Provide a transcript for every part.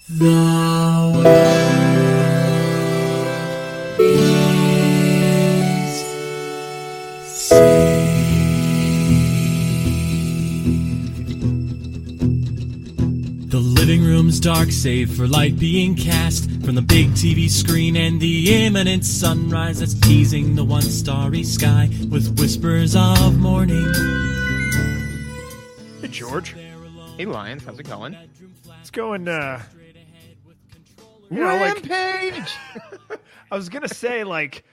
The world is saved. The living room's dark save for light being cast from the big TV screen and the imminent sunrise that's teasing the once starry sky with whispers of morning. Hey, George. Hey, Lions. How's it going? It's going, Rampage! I was going to say, like,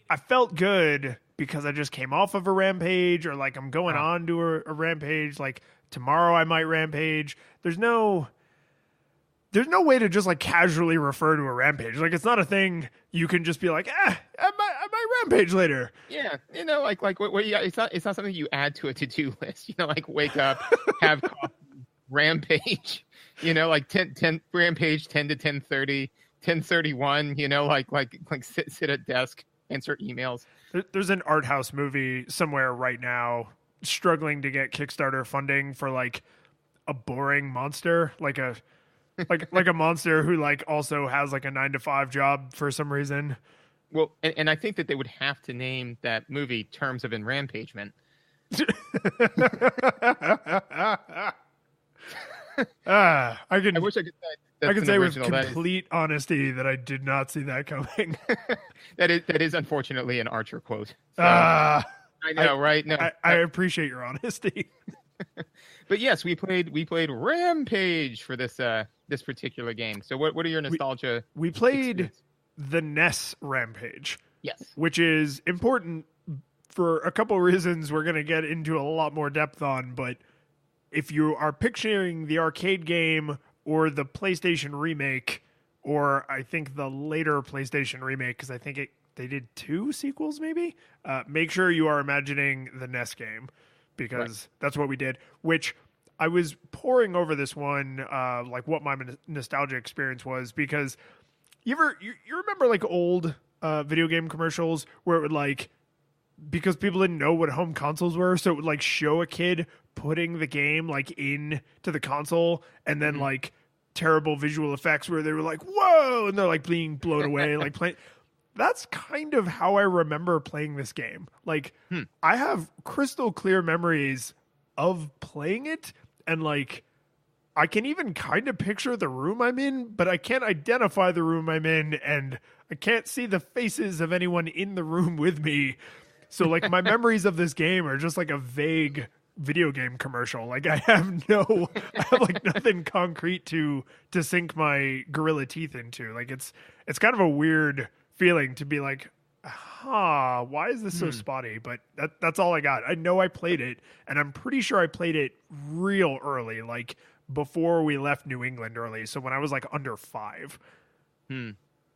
I felt good because I just came off of a rampage, or, like, I'm going on to a rampage. Like, tomorrow I might rampage. There's no way to just, like, casually refer to a rampage. Like, it's not a thing you can just be like, I might rampage later. Yeah, like what you got, it's not something you add to a to-do list. Like wake up, have coffee, rampage. Like 10 rampage, 10 to 10:30, 10:31. Like sit at desk, answer emails. There's an art house movie somewhere right now struggling to get Kickstarter funding for like a boring monster, like a monster who like also has like a 9-to-5 job for some reason. Well, and I think that they would have to name that movie Terms of Enrampagement. I wish I could say I can say with complete honesty that I did not see that coming. that is unfortunately an Archer quote. So, I know, right? No, I appreciate your honesty. But yes, we played Rampage for this particular game. So what are your nostalgia? We played the NES Rampage. Yes, which is important for a couple of reasons we're going to get into a lot more depth on, but if you are picturing the arcade game or the PlayStation remake, or I think the later PlayStation remake, because I think they did 2 sequels maybe, make sure you are imagining the NES game, because that's what we did, which I was poring over this one, like what my nostalgia experience was, because you remember like old video game commercials where it would like, because people didn't know what home consoles were, so it would like show a kid putting the game like into the console, and then like terrible visual effects where they were like, whoa, and they're like being blown away, like playing. That's kind of how I remember playing this game. Like I have crystal clear memories of playing it, and like I can even kind of picture the room I'm in, but I can't identify the room I'm in, and I can't see the faces of anyone in the room with me. So like my memories of this game are just like a vague video game commercial. Like I have like nothing concrete to sink my gorilla teeth into. Like it's kind of a weird feeling to be like, why is this so spotty? But that's all I got. I know I played it, and I'm pretty sure I played it real early, like before we left New England early. So when I was like under 5.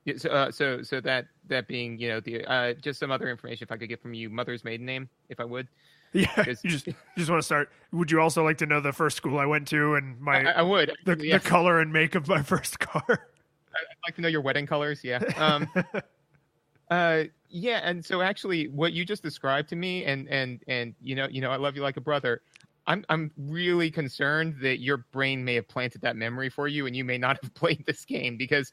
Yeah, so that being, the just some other information, if I could get from you, mother's maiden name, if I would. Yeah, you just want to start. Would you also like to know the first school I went to and I would the color and make of my first car? I'd like to know your wedding colors. Yeah. Yeah, and so actually, what you just described to me, and I love you like a brother. I'm really concerned that your brain may have planted that memory for you, and you may not have played this game, because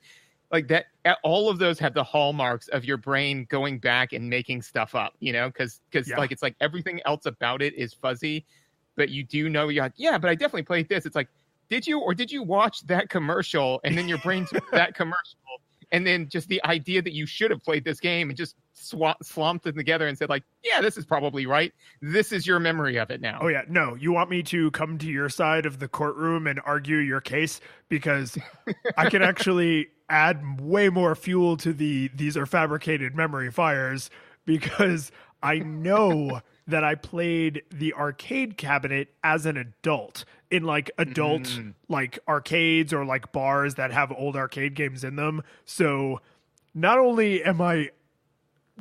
like that, all of those have the hallmarks of your brain going back and making stuff up, because like it's like everything else about it is fuzzy, but you do know, you're like, yeah, but I definitely played this. It's like, did you watch that commercial? And then your brain took that commercial, and then just the idea that you should have played this game and just slumped them together and said like, yeah, this is probably right. This is your memory of it now. Oh yeah. No, you want me to come to your side of the courtroom and argue your case, because I can actually add way more fuel to these are fabricated memory fires, because I know that I played the arcade cabinet as an adult in like adult like arcades or like bars that have old arcade games in them. So not only am I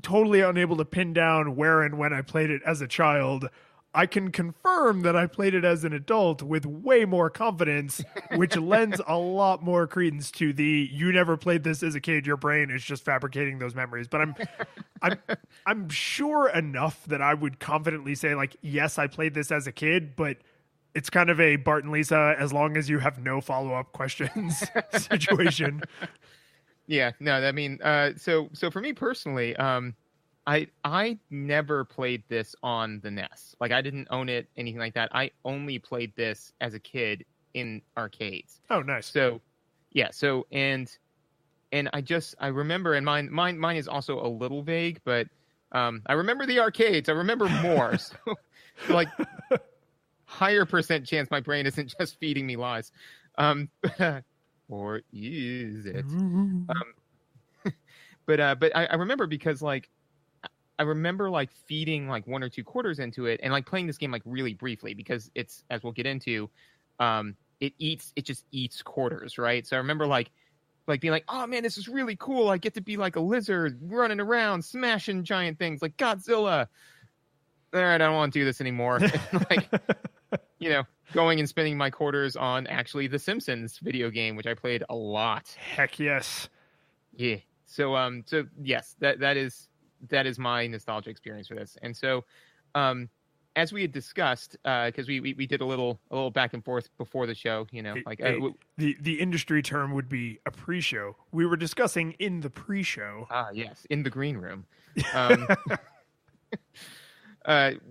totally unable to pin down where and when I played it as a child, I can confirm that I played it as an adult with way more confidence, which lends a lot more credence to the you never played this as a kid, your brain is just fabricating those memories. But I'm sure enough that I would confidently say like, yes, I played this as a kid, but It's kind of a Bart and Lisa, as long as you have no follow-up questions situation. Yeah, no, I mean, so for me personally, I never played this on the NES. Like, I didn't own it, anything like that. I only played this as a kid in arcades. Oh, nice. So, yeah, so and I remember, and mine is also a little vague, but I remember the arcades. I remember more. So, like, higher percent chance my brain isn't just feeding me lies. Or is it? But I remember because, like, I remember, like, feeding like 1 or 2 quarters into it and like playing this game like really briefly, because it's, as we'll get into, it just eats quarters, right? So I remember like being like, oh man, this is really cool. I get to be like a lizard running around smashing giant things like Godzilla. All right, I don't want to do this anymore. Like, you know, going and spending my quarters on actually the Simpsons video game, which I played a lot. Heck yes. Yeah. So yes, that is my nostalgia experience for this. And so, as we had discussed, because we did a little back and forth before the show, you know, like the industry term would be a pre-show. We were discussing in the pre-show. Yes, in the green room.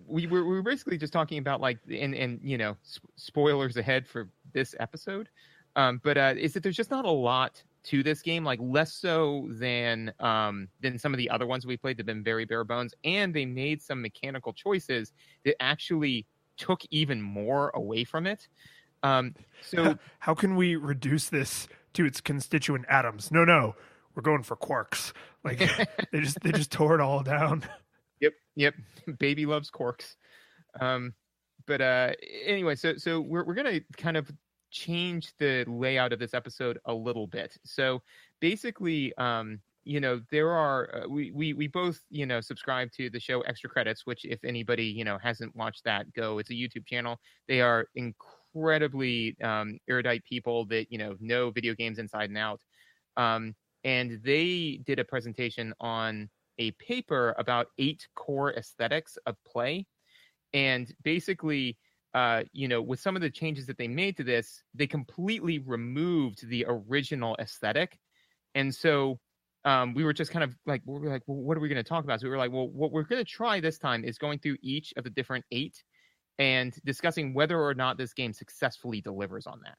We were basically just talking about, like, and you know, spoilers ahead for this episode, but is that there's just not a lot to this game, like less so than some of the other ones we played that have been very bare bones, and they made some mechanical choices that actually took even more away from it. So how can we reduce this to its constituent atoms? No, we're going for quarks. Like, they just tore it all down. Yep. Baby loves quarks. But anyway, so we're gonna kind of change the layout of this episode a little bit. So basically, you know, there are we both, you know, subscribe to the show Extra Credits, which, if anybody, you know, hasn't watched that, it's a YouTube channel. They are incredibly erudite people that, you know video games inside and out. And they did a presentation on a paper about 8 core aesthetics of play. And basically, you know, with some of the changes that they made to this, they completely removed the original aesthetic. And so we were just kind of like, well, what are we going to talk about? So we were like, well, what we're going to try this time is going through each of the different 8 and discussing whether or not this game successfully delivers on that.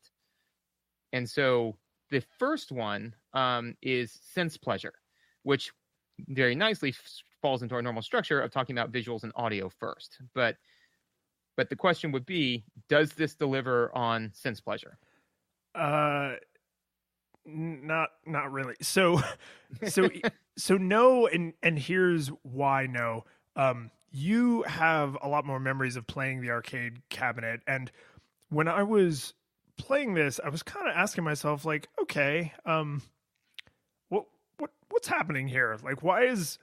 And so the first one is sense pleasure, which very nicely falls into our normal structure of talking about visuals and audio first. But the question would be, does this deliver on sense pleasure? Not really. So no, and here's why no. You have a lot more memories of playing the arcade cabinet, and when I was playing this, I was kind of asking myself, like, okay, what's happening here? Like, why is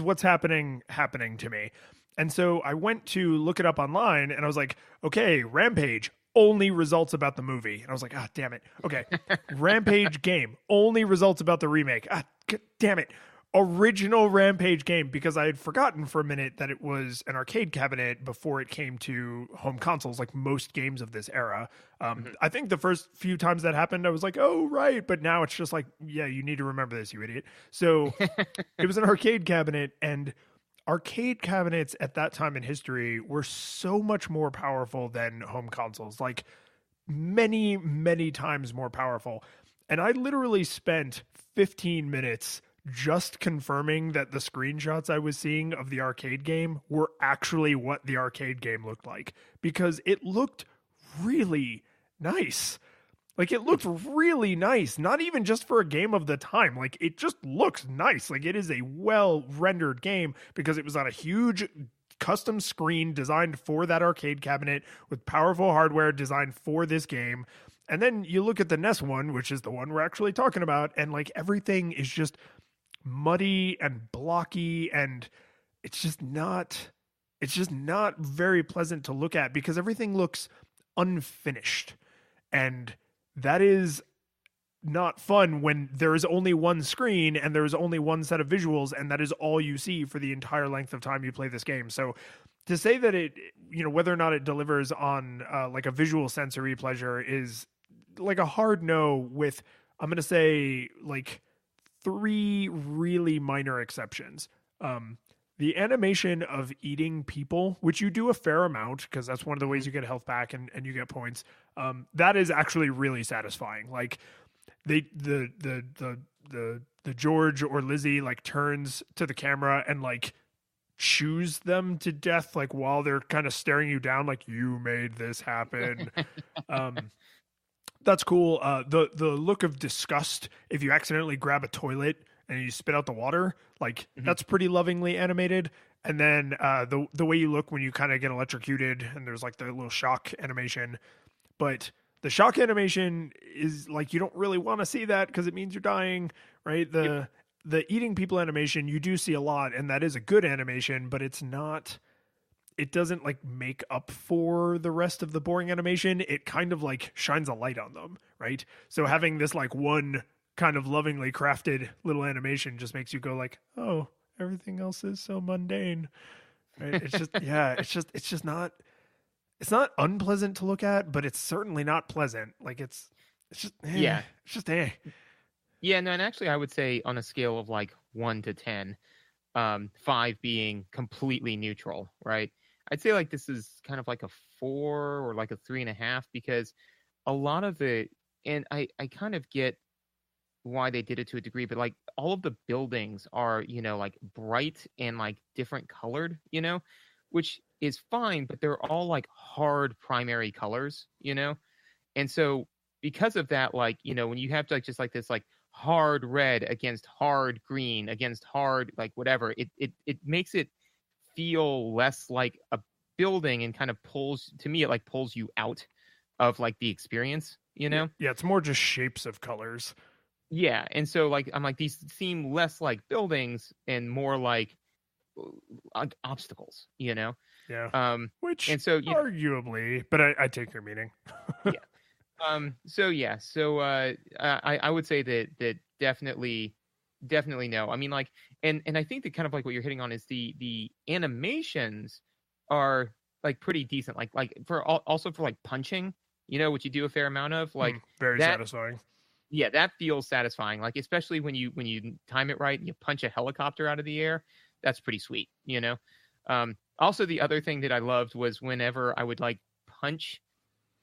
what's happening to me? And so I went to look it up online, and I was like, okay, Rampage, only results about the movie. And I was like, damn it. Okay. Rampage game, only results about the remake. Damn it. Original Rampage game, because I had forgotten for a minute that it was an arcade cabinet before it came to home consoles, like most games of this era. I think the first few times that happened, I was like, oh, right. But now it's just like, yeah, you need to remember this, you idiot. So it was an arcade cabinet, and arcade cabinets at that time in history were so much more powerful than home consoles, like many, many times more powerful. And I literally spent 15 minutes just confirming that the screenshots I was seeing of the arcade game were actually what the arcade game looked like, because it looked really nice. Like, it looked really nice, not even just for a game of the time. Like, it just looks nice. Like, it is a well-rendered game because it was on a huge custom screen designed for that arcade cabinet with powerful hardware designed for this game. And then you look at the NES one, which is the one we're actually talking about, and, like, everything is just muddy and blocky, and it's just not very pleasant to look at because everything looks unfinished. And that is not fun when there is only one screen and there is only one set of visuals, and that is all you see for the entire length of time you play this game. So to say that it, whether or not it delivers on like a visual sensory pleasure is like a hard no, with, I'm going to say, like 3 really minor exceptions. The animation of eating people, which you do a fair amount because that's one of the ways you get health back and you get points. That is actually really satisfying. Like the George or Lizzie like turns to the camera and like chews them to death, like while they're kind of staring you down, like you made this happen. That's cool. The look of disgust if you accidentally grab a toilet and you spit out the water, like that's pretty lovingly animated. And then the way you look when you kind of get electrocuted, and there's like the little shock animation. But the shock animation is like, you don't really want to see that because it means you're dying, right? The eating people animation you do see a lot, and that is a good animation, but it doesn't like make up for the rest of the boring animation. It kind of like shines a light on them, right? So having this like one kind of lovingly crafted little animation just makes you go like, oh, everything else is so mundane, right? It's just, yeah, it's not unpleasant to look at, but it's certainly not pleasant. Like it's just, Yeah. It's just, eh. Yeah, no, and actually I would say on a scale of like 1 to 10, 5 being completely neutral, right? I'd say like this is kind of like a 4 or like a 3.5, because a lot of it, and I kind of get why they did it to a degree, but like all of the buildings are, like bright and like different colored, which is fine, but they're all like hard primary colors, and so because of that, like, when you have to like just like this like hard red against hard green against hard like whatever, it makes it feel less like a building, and kind of pulls you out of like the experience, Yeah, it's more just shapes of colors. Yeah, and so like I'm like, these seem less like buildings and more like obstacles, Yeah. Which, and so arguably, but I take your meaning. Yeah. So I would say that definitely no. I mean, like, and I think that kind of like what you're hitting on is the animations are like pretty decent. Like for also for like punching, which you do a fair amount of, like very satisfying. Yeah, that feels satisfying. Like especially when you time it right and you punch a helicopter out of the air, that's pretty sweet. Also, the other thing that I loved was whenever I would like punch,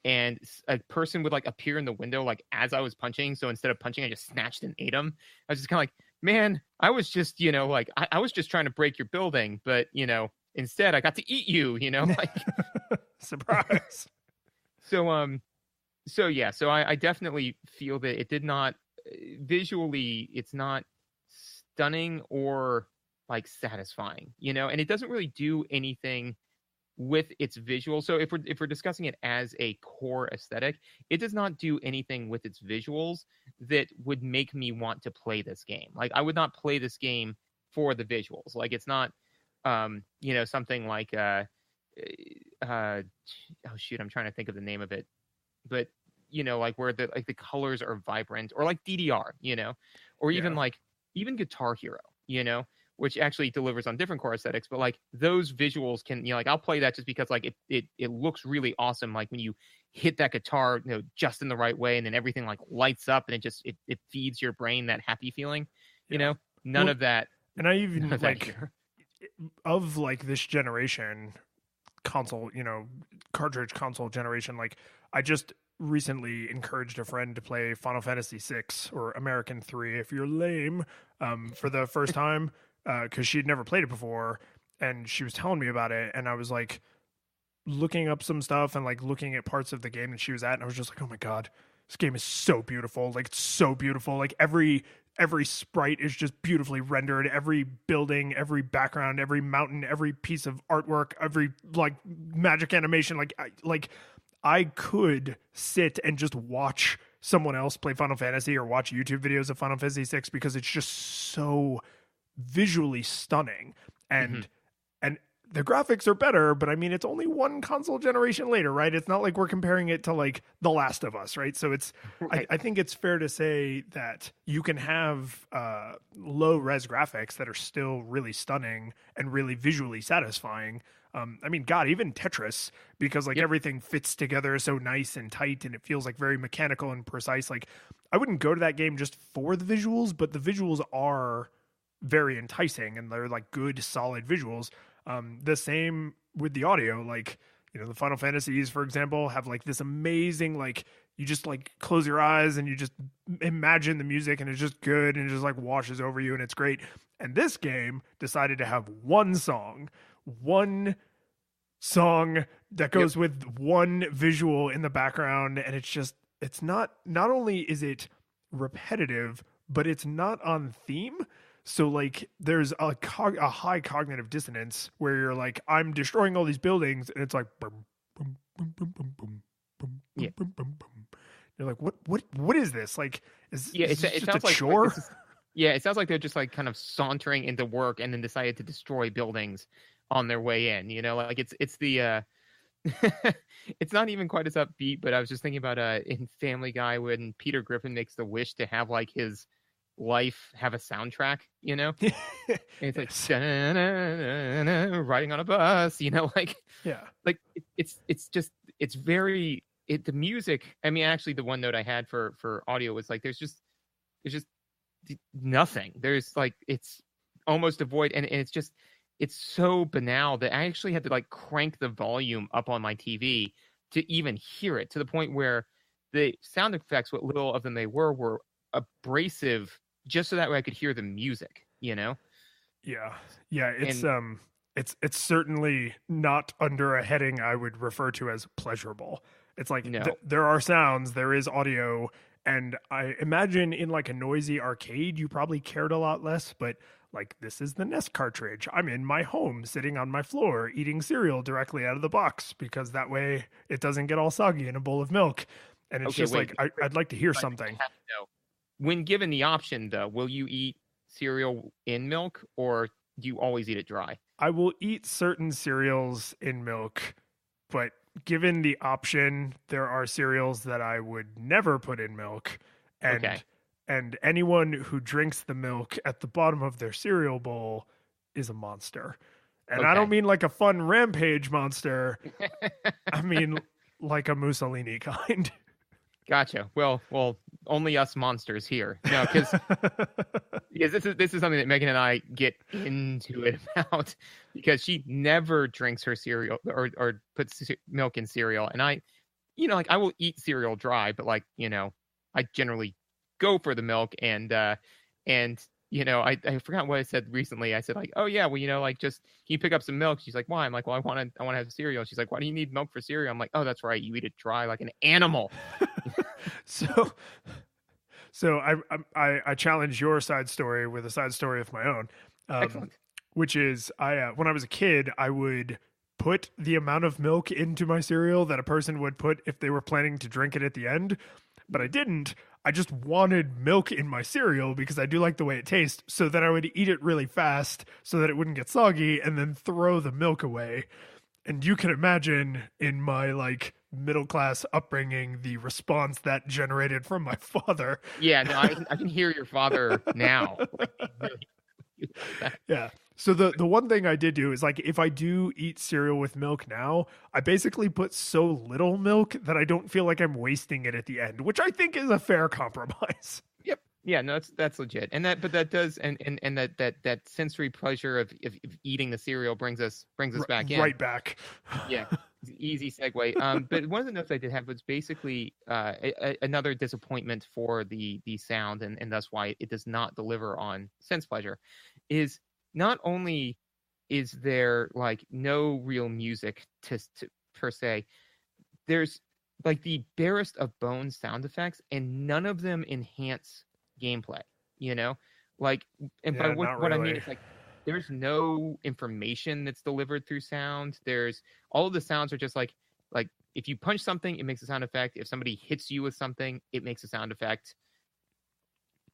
and a person would like appear in the window like as I was punching. So instead of punching, I just snatched and ate them. I was just kind of like, man, I was just, like I was just trying to break your building, but instead I got to eat you, like surprise. So I definitely feel that it did not visually, it's not stunning or like satisfying, and it doesn't really do anything with its visual. So if we're discussing it as a core aesthetic, it does not do anything with its visuals that would make me want to play this game. Like I would not play this game for the visuals. Like it's not something like oh shoot, I'm trying to think of the name of it, but like where the colors are vibrant, or like DDR, or even even Guitar Hero, which actually delivers on different core aesthetics, but like those visuals can, like I'll play that just because like it looks really awesome. Like when you hit that guitar, just in the right way, and then everything like lights up, and it feeds your brain that happy feeling, none of that. And I even like of like this generation console, cartridge console generation, like I just recently encouraged a friend to play Final Fantasy VI or American 3 if you're lame, for the first time, because she'd never played it before, and she was telling me about it, and I was like looking up some stuff and like looking at parts of the game that she was at, and I was just like, oh my god, this game is so beautiful. Like it's so beautiful. Like every sprite is just beautifully rendered. Every building, every background, every mountain, every piece of artwork, every like magic animation. Like I could sit and just watch someone else play Final Fantasy or watch YouTube videos of Final Fantasy VI because it's just so visually stunning. And the graphics are better, but I mean, it's only one console generation later, right? It's not like we're comparing it to like The Last of Us, right? So it's, Right. I think it's fair to say that you can have low res graphics that are still really stunning and really visually satisfying. I mean, God, even Tetris, because like Yep. everything fits together so nice and tight and it feels like very mechanical and precise. Like, I wouldn't go to that game just for the visuals, but the visuals are very enticing and they're like good, solid visuals. The same with the audio, like, you know, the Final Fantasies, for example, have like this amazing, like, you just like close your eyes and you just imagine the music and it's just good and it just like washes over you and it's great. And this game decided to have one song that goes with one visual in the background. And it's just, it's not only is it repetitive, but it's not on theme. So like there's a high cognitive dissonance where you're like, I'm destroying all these buildings, and it's like boom, boom, boom, boom, boom, boom, boom, Yeah. boom, boom, boom. You're like, what is this? Like, is It this just sounds a like chore? it sounds like they're just like kind of sauntering into work and then decided to destroy buildings on their way in. You know, like it's the it's not even quite as upbeat. But I was just thinking about in Family Guy when Peter Griffin makes the wish to have like his life have a soundtrack, you know. And it's like riding on a bus, you know, like Yeah. it's just it's very the music. I mean, actually, the one note I had for audio was like there's just nothing. There's like it's almost devoid, and it's so banal that I actually had to like crank the volume up on my TV to even hear it, to the point where the sound effects, what little of them they were abrasive, just so that way I could hear the music, you know? Yeah. It's And it's certainly not under a heading I would refer to as pleasurable. It's like no. there are sounds, there is audio, and I imagine in like a noisy arcade you probably cared a lot less, but like this is the NES cartridge. I'm in my home sitting on my floor eating cereal directly out of the box because that way it doesn't get all soggy in a bowl of milk. And it's Okay, just wait, like I'd like to hear but I something. have to know, when given the option, though, will you eat cereal in milk or do you always eat it dry? I will eat certain cereals in milk, but given the option, there are cereals that I would never put in milk. And Okay. and anyone who drinks the milk at the bottom of their cereal bowl is a monster. And I don't Okay. mean like a fun rampage monster. I mean like a Mussolini kind. Gotcha. Well, only us monsters here. No, because this is something that Megan and I get into it about, because she never drinks her cereal or puts milk in cereal, and I, you know, like I will eat cereal dry, but like, you know, I generally go for the milk, and you know, I forgot what I said recently. I said like, oh yeah, well, you know, like just can you pick up some milk? She's like, why? I'm like, well, I want to have cereal. She's like, why do you need milk for cereal? I'm like, oh, that's right, you eat it dry like an animal. So I challenge your side story with a side story of my own, Excellent. which is when I was a kid, I would put the amount of milk into my cereal that a person would put if they were planning to drink it at the end, but I didn't. I just wanted milk in my cereal because I do like the way it tastes, so that I would eat it really fast so that it wouldn't get soggy and then throw the milk away. And you can imagine in my like middle class upbringing the response that generated from my father. Yeah, no, I can hear your father now. Like, really, Yeah. So the one thing I did do is like if I do eat cereal with milk now, I basically put so little milk that I don't feel like I'm wasting it at the end, which I think is a fair compromise. Yep. Yeah, no, that's legit. And that does and that sensory pleasure of eating the cereal brings us back in. Right back. Yeah. Easy segue. But one of the notes I did have was basically another disappointment for the sound, and thus why it does not deliver on sense pleasure, is not only is there like no real music to per se, there's like the barest of bones sound effects, and none of them enhance gameplay. You know, like, and Yeah, by not what I mean really. is like there's no information that's delivered through sound. There's all of the sounds are just like if you punch something, it makes a sound effect. If somebody hits you with something, it makes a sound effect.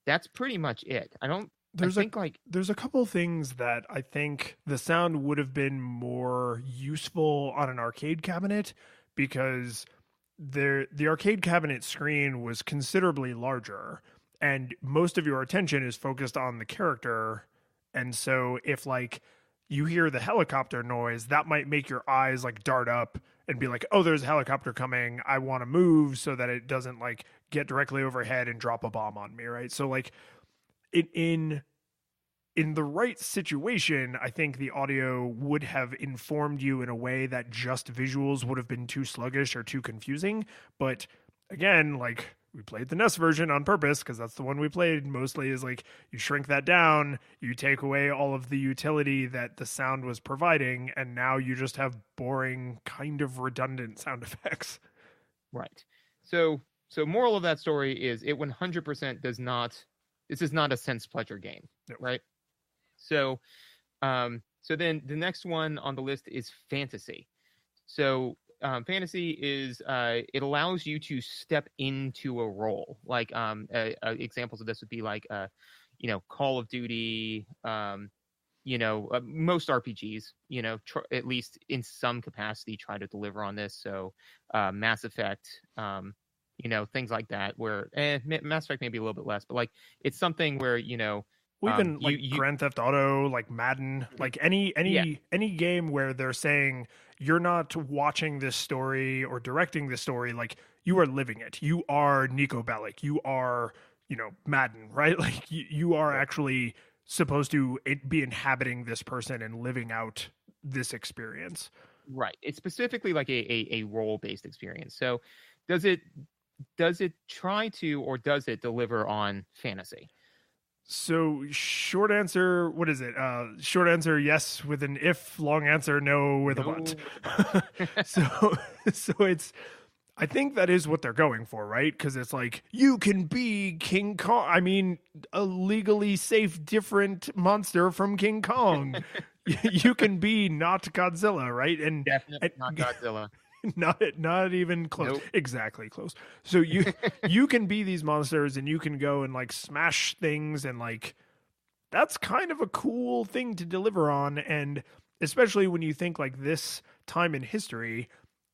That's pretty much it. I don't There's think like there's a couple things that I think the sound would have been more useful on an arcade cabinet because the arcade cabinet screen was considerably larger and most of your attention is focused on the character. And so if like you hear the helicopter noise, that might make your eyes like dart up and be like, "Oh, there's a helicopter coming. I want to move so that it doesn't like get directly overhead and drop a bomb on me," right? So like in the right situation, I think the audio would have informed you in a way that just visuals would have been too sluggish or too confusing. But again, like we played the NES version on purpose because that's the one we played mostly is like you shrink that down, you take away all of the utility that the sound was providing, and now you just have boring, kind of redundant sound effects. right. So moral of that story is it 100% does not. This is not a sense pleasure game, No. right? So, so then the next one on the list is fantasy. So, fantasy is it allows you to step into a role. Like examples of this would be like Call of Duty. Most RPGs, at least in some capacity, try to deliver on this. So, Mass Effect. Things like that. Where Mass Effect maybe a little bit less, but like it's something where Even like Grand Theft Auto, like Madden, like any game where they're saying you're not watching this story or directing this story, like you are living it. You are Nico Bellic. You are, Madden, right? Like you are actually supposed to be inhabiting this person and living out this experience. Right. It's specifically like a role-based experience. So does it try to, or does it deliver on fantasy? So short answer, what is it? Short answer, yes with an if. Long answer, no with a but. So it's, I think that is what they're going for, right? Because it's like you can be King Kong. I mean, a legally safe, different monster from King Kong. You can be not Godzilla, right? And definitely not Godzilla. Not even close. Nope. Exactly close. So you can be these monsters and you can go and like smash things, and like that's kind of a cool thing to deliver on. And especially when you think like this time in history,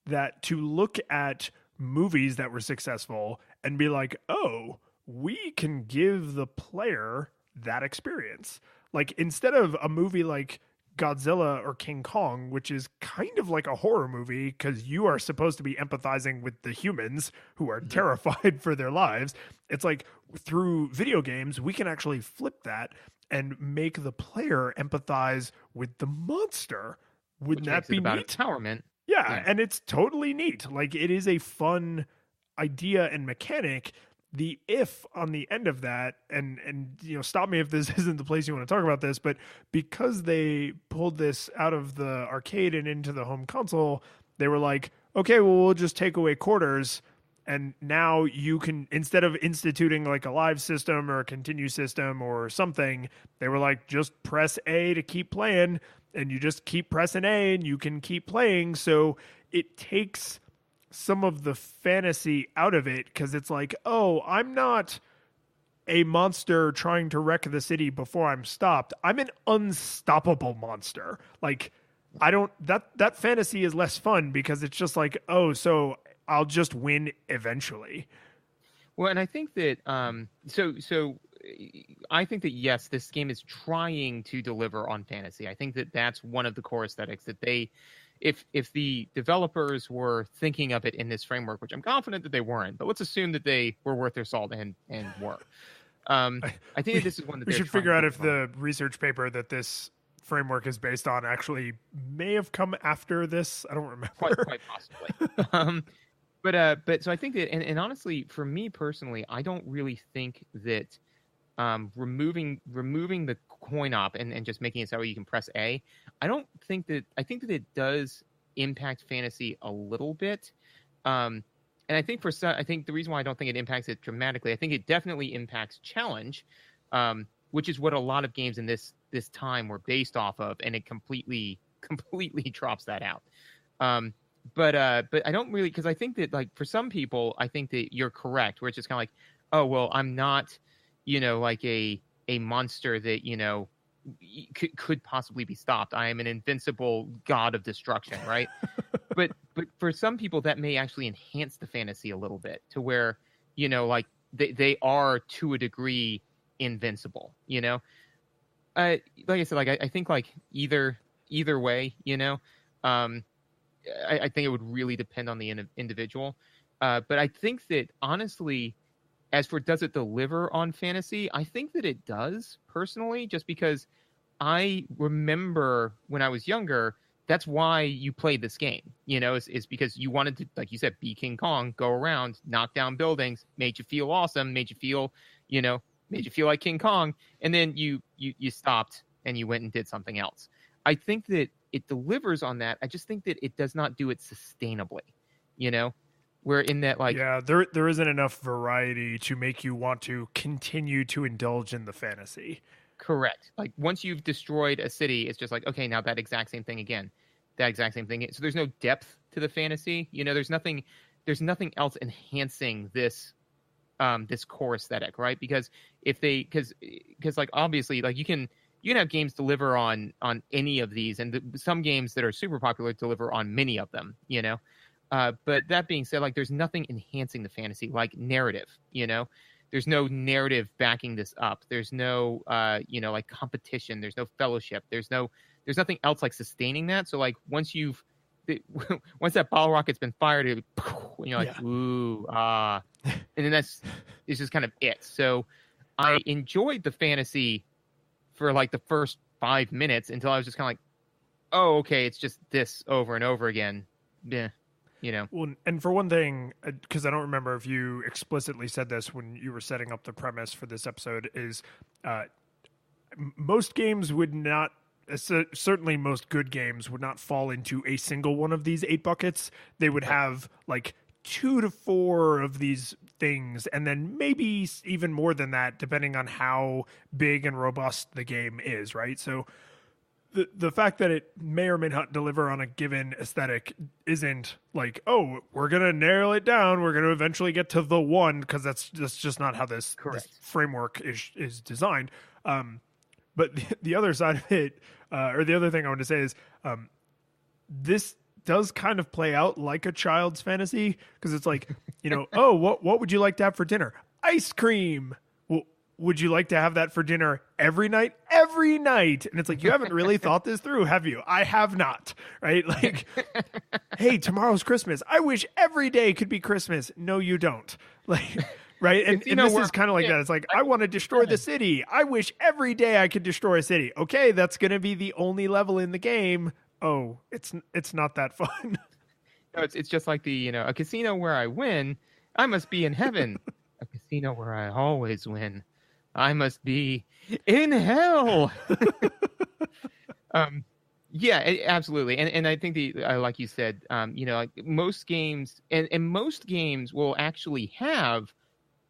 that to look at movies that were successful and be like, oh, we can give the player that experience. Like instead of a movie like Godzilla or King Kong, which is kind of like a horror movie because you are supposed to be empathizing with the humans who are terrified for their lives. It's like through video games, we can actually flip that and make the player empathize with the monster. Wouldn't that be about neat? Empowerment. Yeah, and it's totally neat. Like it is a fun idea and mechanic. The if on the end of that, and stop me if this isn't the place you want to talk about this, but because they pulled this out of the arcade and into the home console, they were like, okay, well, we'll just take away quarters, and now you can, instead of instituting like a live system or a continue system or something, they were like, just press A to keep playing, and you just keep pressing A and you can keep playing. So it takes some of the fantasy out of it because it's like, oh, I'm not a monster trying to wreck the city before I'm stopped. I'm an unstoppable monster. Like I don't, that fantasy is less fun because it's just like, oh, so I'll just win eventually. Well, and I think that so I think that yes, this game is trying to deliver on fantasy. I think that that's one of the core aesthetics that they, if the developers were thinking of it in this framework, which I'm confident that they weren't, but let's assume that they were worth their salt and were. I think that this is one that we should figure out if the research paper that this framework is based on actually may have come after this. I don't remember. Quite possibly. But so I think that, and honestly, for me personally, I don't really think that removing the coin op and just making it so you can press A, I think that it does impact fantasy a little bit. And I think the reason why I don't think it impacts it dramatically, I think it definitely impacts challenge, which is what a lot of games in this time were based off of, and it completely drops that out. But I don't really, because I think that like for some people, I think that you're correct, where it's just kind of like, oh well, I'm not, like a a monster that, you know, could possibly be stopped. I am an invincible god of destruction, right? but for some people that may actually enhance the fantasy a little bit to where, you know, like they are to a degree invincible, you know. Like I said, like I think like either way, you know, I think it would really depend on the individual. But I think that honestly, as for does it deliver on fantasy, I think that it does personally, just because I remember when I was younger, that's why you played this game, you know, is because you wanted to, like you said, be King Kong, go around, knock down buildings, made you feel awesome, made you feel, you know, made you feel like King Kong. And then you stopped and you went and did something else. I think that it delivers on that. I just think that it does not do it sustainably, you know, where in that, like, yeah, there isn't enough variety to make you want to continue to indulge in the fantasy. correct. Like once you've destroyed a city, it's just like, okay, now that exact same thing again, that exact same thing. So there's no depth to the fantasy, you know, there's nothing else enhancing this, this core aesthetic, right? Because because like obviously, like you can have games deliver on any of these, and some games that are super popular deliver on many of them, you know. But that being said, like there's nothing enhancing the fantasy like narrative, you know. There's no narrative backing this up. There's no you know, like competition. There's no fellowship. There's nothing else like sustaining that. So like once once that bottle rocket's been fired, you're like, yeah. Ooh, and then it's just kind of it. So I enjoyed the fantasy for like the first 5 minutes until I was just kind of like, oh, okay, it's just this over and over again. Yeah, you know. Well, and for one thing, because I don't remember if you explicitly said this when you were setting up the premise for this episode, is most games would not, certainly most good games would not fall into a single one of these 8 buckets. They would have like 2 to 4 of these things, and then maybe even more than that, depending on how big and robust the game is, right? So the fact that it may or may not deliver on a given aesthetic isn't like, oh, we're going to narrow it down, we're going to eventually get to the one, because that's just not how this framework is designed. But the other side of it, or the other thing I want to say is, this does kind of play out like a child's fantasy, because it's like, you know, oh, what would you like to have for dinner? Ice cream. Well, would you like to have that for dinner every night? Every night. And it's like, you haven't really thought this through, have you? I have not, right? Like, hey, tomorrow's Christmas. I wish every day could be Christmas. No, you don't. Like, right? And this is kind of like that. It's like, I want to destroy the city. I wish every day I could destroy a city. Okay, that's going to be the only level in the game. Oh, it's not that fun. No, it's just like the, you know, a casino where I win, I must be in heaven. A casino where I always win, I must be in hell. Yeah, absolutely. And I think like you said, you know, like most games and most games will actually have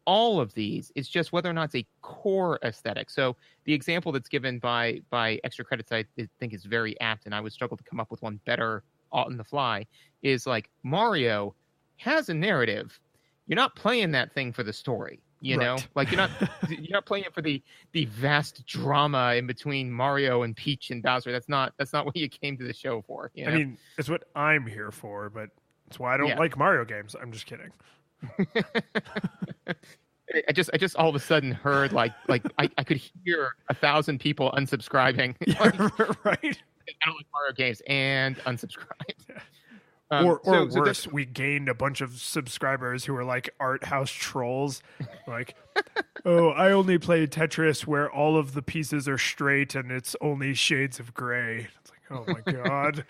all of these. It's just whether or not it's a core aesthetic. So the example that's given by Extra Credits, I think is very apt, and I would struggle to come up with one better on the fly, is like Mario has a narrative. You're not playing that thing for the story, you know? Like you're not playing it for the vast drama in between Mario and Peach and Bowser. That's not what you came to the show for. You know? I mean, it's what I'm here for, but it's why I don't like Mario games. I'm just kidding. I just all of a sudden heard like I could hear 1,000 people unsubscribing. Like, right. I don't like Mario games and unsubscribe. Or worse, we gained a bunch of subscribers who are like art house trolls. Like, oh, I only play Tetris where all of the pieces are straight and it's only shades of gray. It's like, oh my god.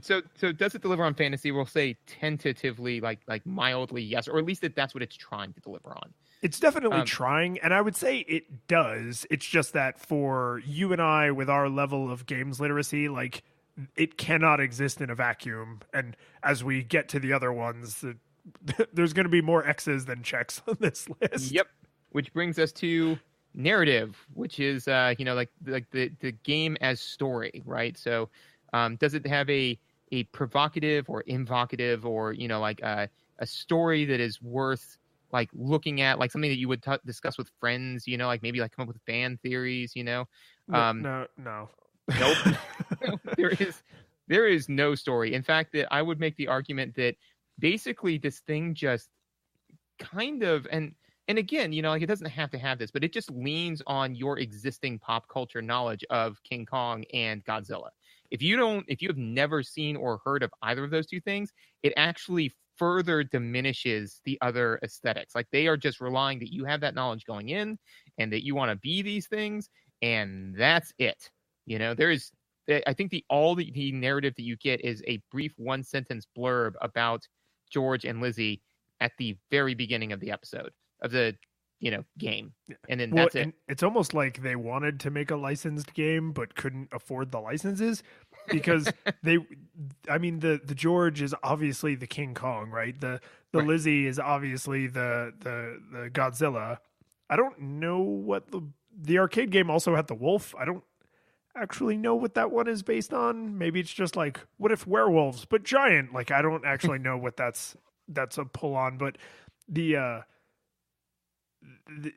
So does it deliver on fantasy? We'll say tentatively, like mildly yes, or at least that's what it's trying to deliver on. It's definitely trying, and I would say it does. It's just that for you and I, with our level of games literacy, like, it cannot exist in a vacuum. And as we get to the other ones, there's going to be more X's than checks on this list. Yep. Which brings us to narrative, which is you know, like the game as story, right? So does it have a provocative or invocative, or, you know, like a story that is worth like looking at like something that you would discuss with friends, like maybe like come up with fan theories, No. Nope. There is no story. In fact, that I would make the argument that basically this thing just kind of and again, like it doesn't have to have this, but it just leans on your existing pop culture knowledge of King Kong and Godzilla. If you have never seen or heard of either of those two things, it actually further diminishes the other aesthetics. Like they are just relying that you have that knowledge going in and that you want to be these things, and that's it. I think the narrative that you get is a brief 1-sentence blurb about George and Lizzie at the very beginning of the episode of the game, and then that's it. It's almost like they wanted to make a licensed game but couldn't afford the licenses, because the George is obviously the King Kong, right? The Right. Lizzie is obviously the Godzilla. I don't know what the arcade game also had the wolf. I don't actually know what that one is based on. Maybe it's just like, what if werewolves but giant? Like I don't actually know what that's a pull on, but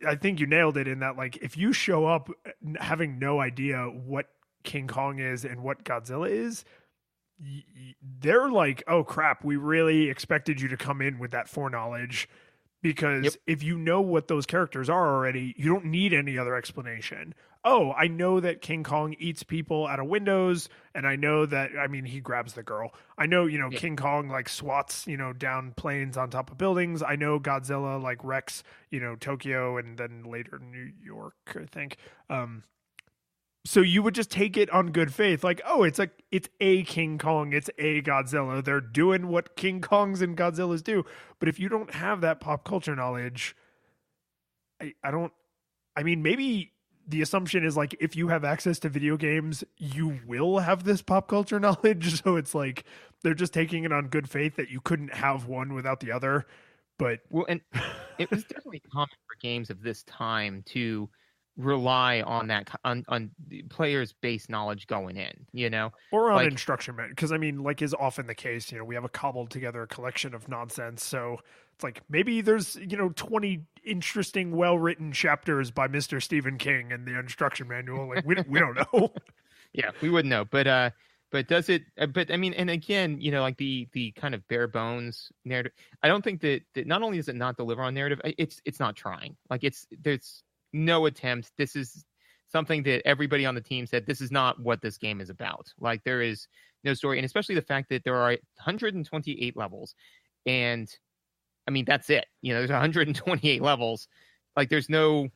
I think you nailed it in that, like, if you show up having no idea what King Kong is and what Godzilla is, they're like, oh crap, we really expected you to come in with that foreknowledge, because if you know what those characters are already, you don't need any other explanation. Oh, I know that King Kong eats people out of windows, and I know that, he grabs the girl. I know, King Kong, like, swats, down planes on top of buildings. I know Godzilla, like, wrecks, Tokyo and then later New York, I think. So you would just take it on good faith, like, oh, it's a King Kong, it's a Godzilla. They're doing what King Kongs and Godzillas do. But if you don't have that pop culture knowledge, maybe the assumption is, like, if you have access to video games, you will have this pop culture knowledge. So it's like they're just taking it on good faith that you couldn't have one without the other. But and it was definitely common for games of this time to rely on that on the players' base knowledge going in, or on instruction manual, because like is often the case, we have a cobbled together collection of nonsense, so it's like maybe there's 20 interesting well-written chapters by Mr. Stephen King in the instruction manual, like we don't know. Yeah, we wouldn't know, but does it, and again, like the kind of bare bones narrative, I don't think that not only does it not deliver on narrative, it's not trying. Like there's no attempt. This is something that everybody on the team said, this is not what this game is about. Like there is no story. And especially the fact that there are 128 levels, and that's it. There's 128 levels. Like there's no,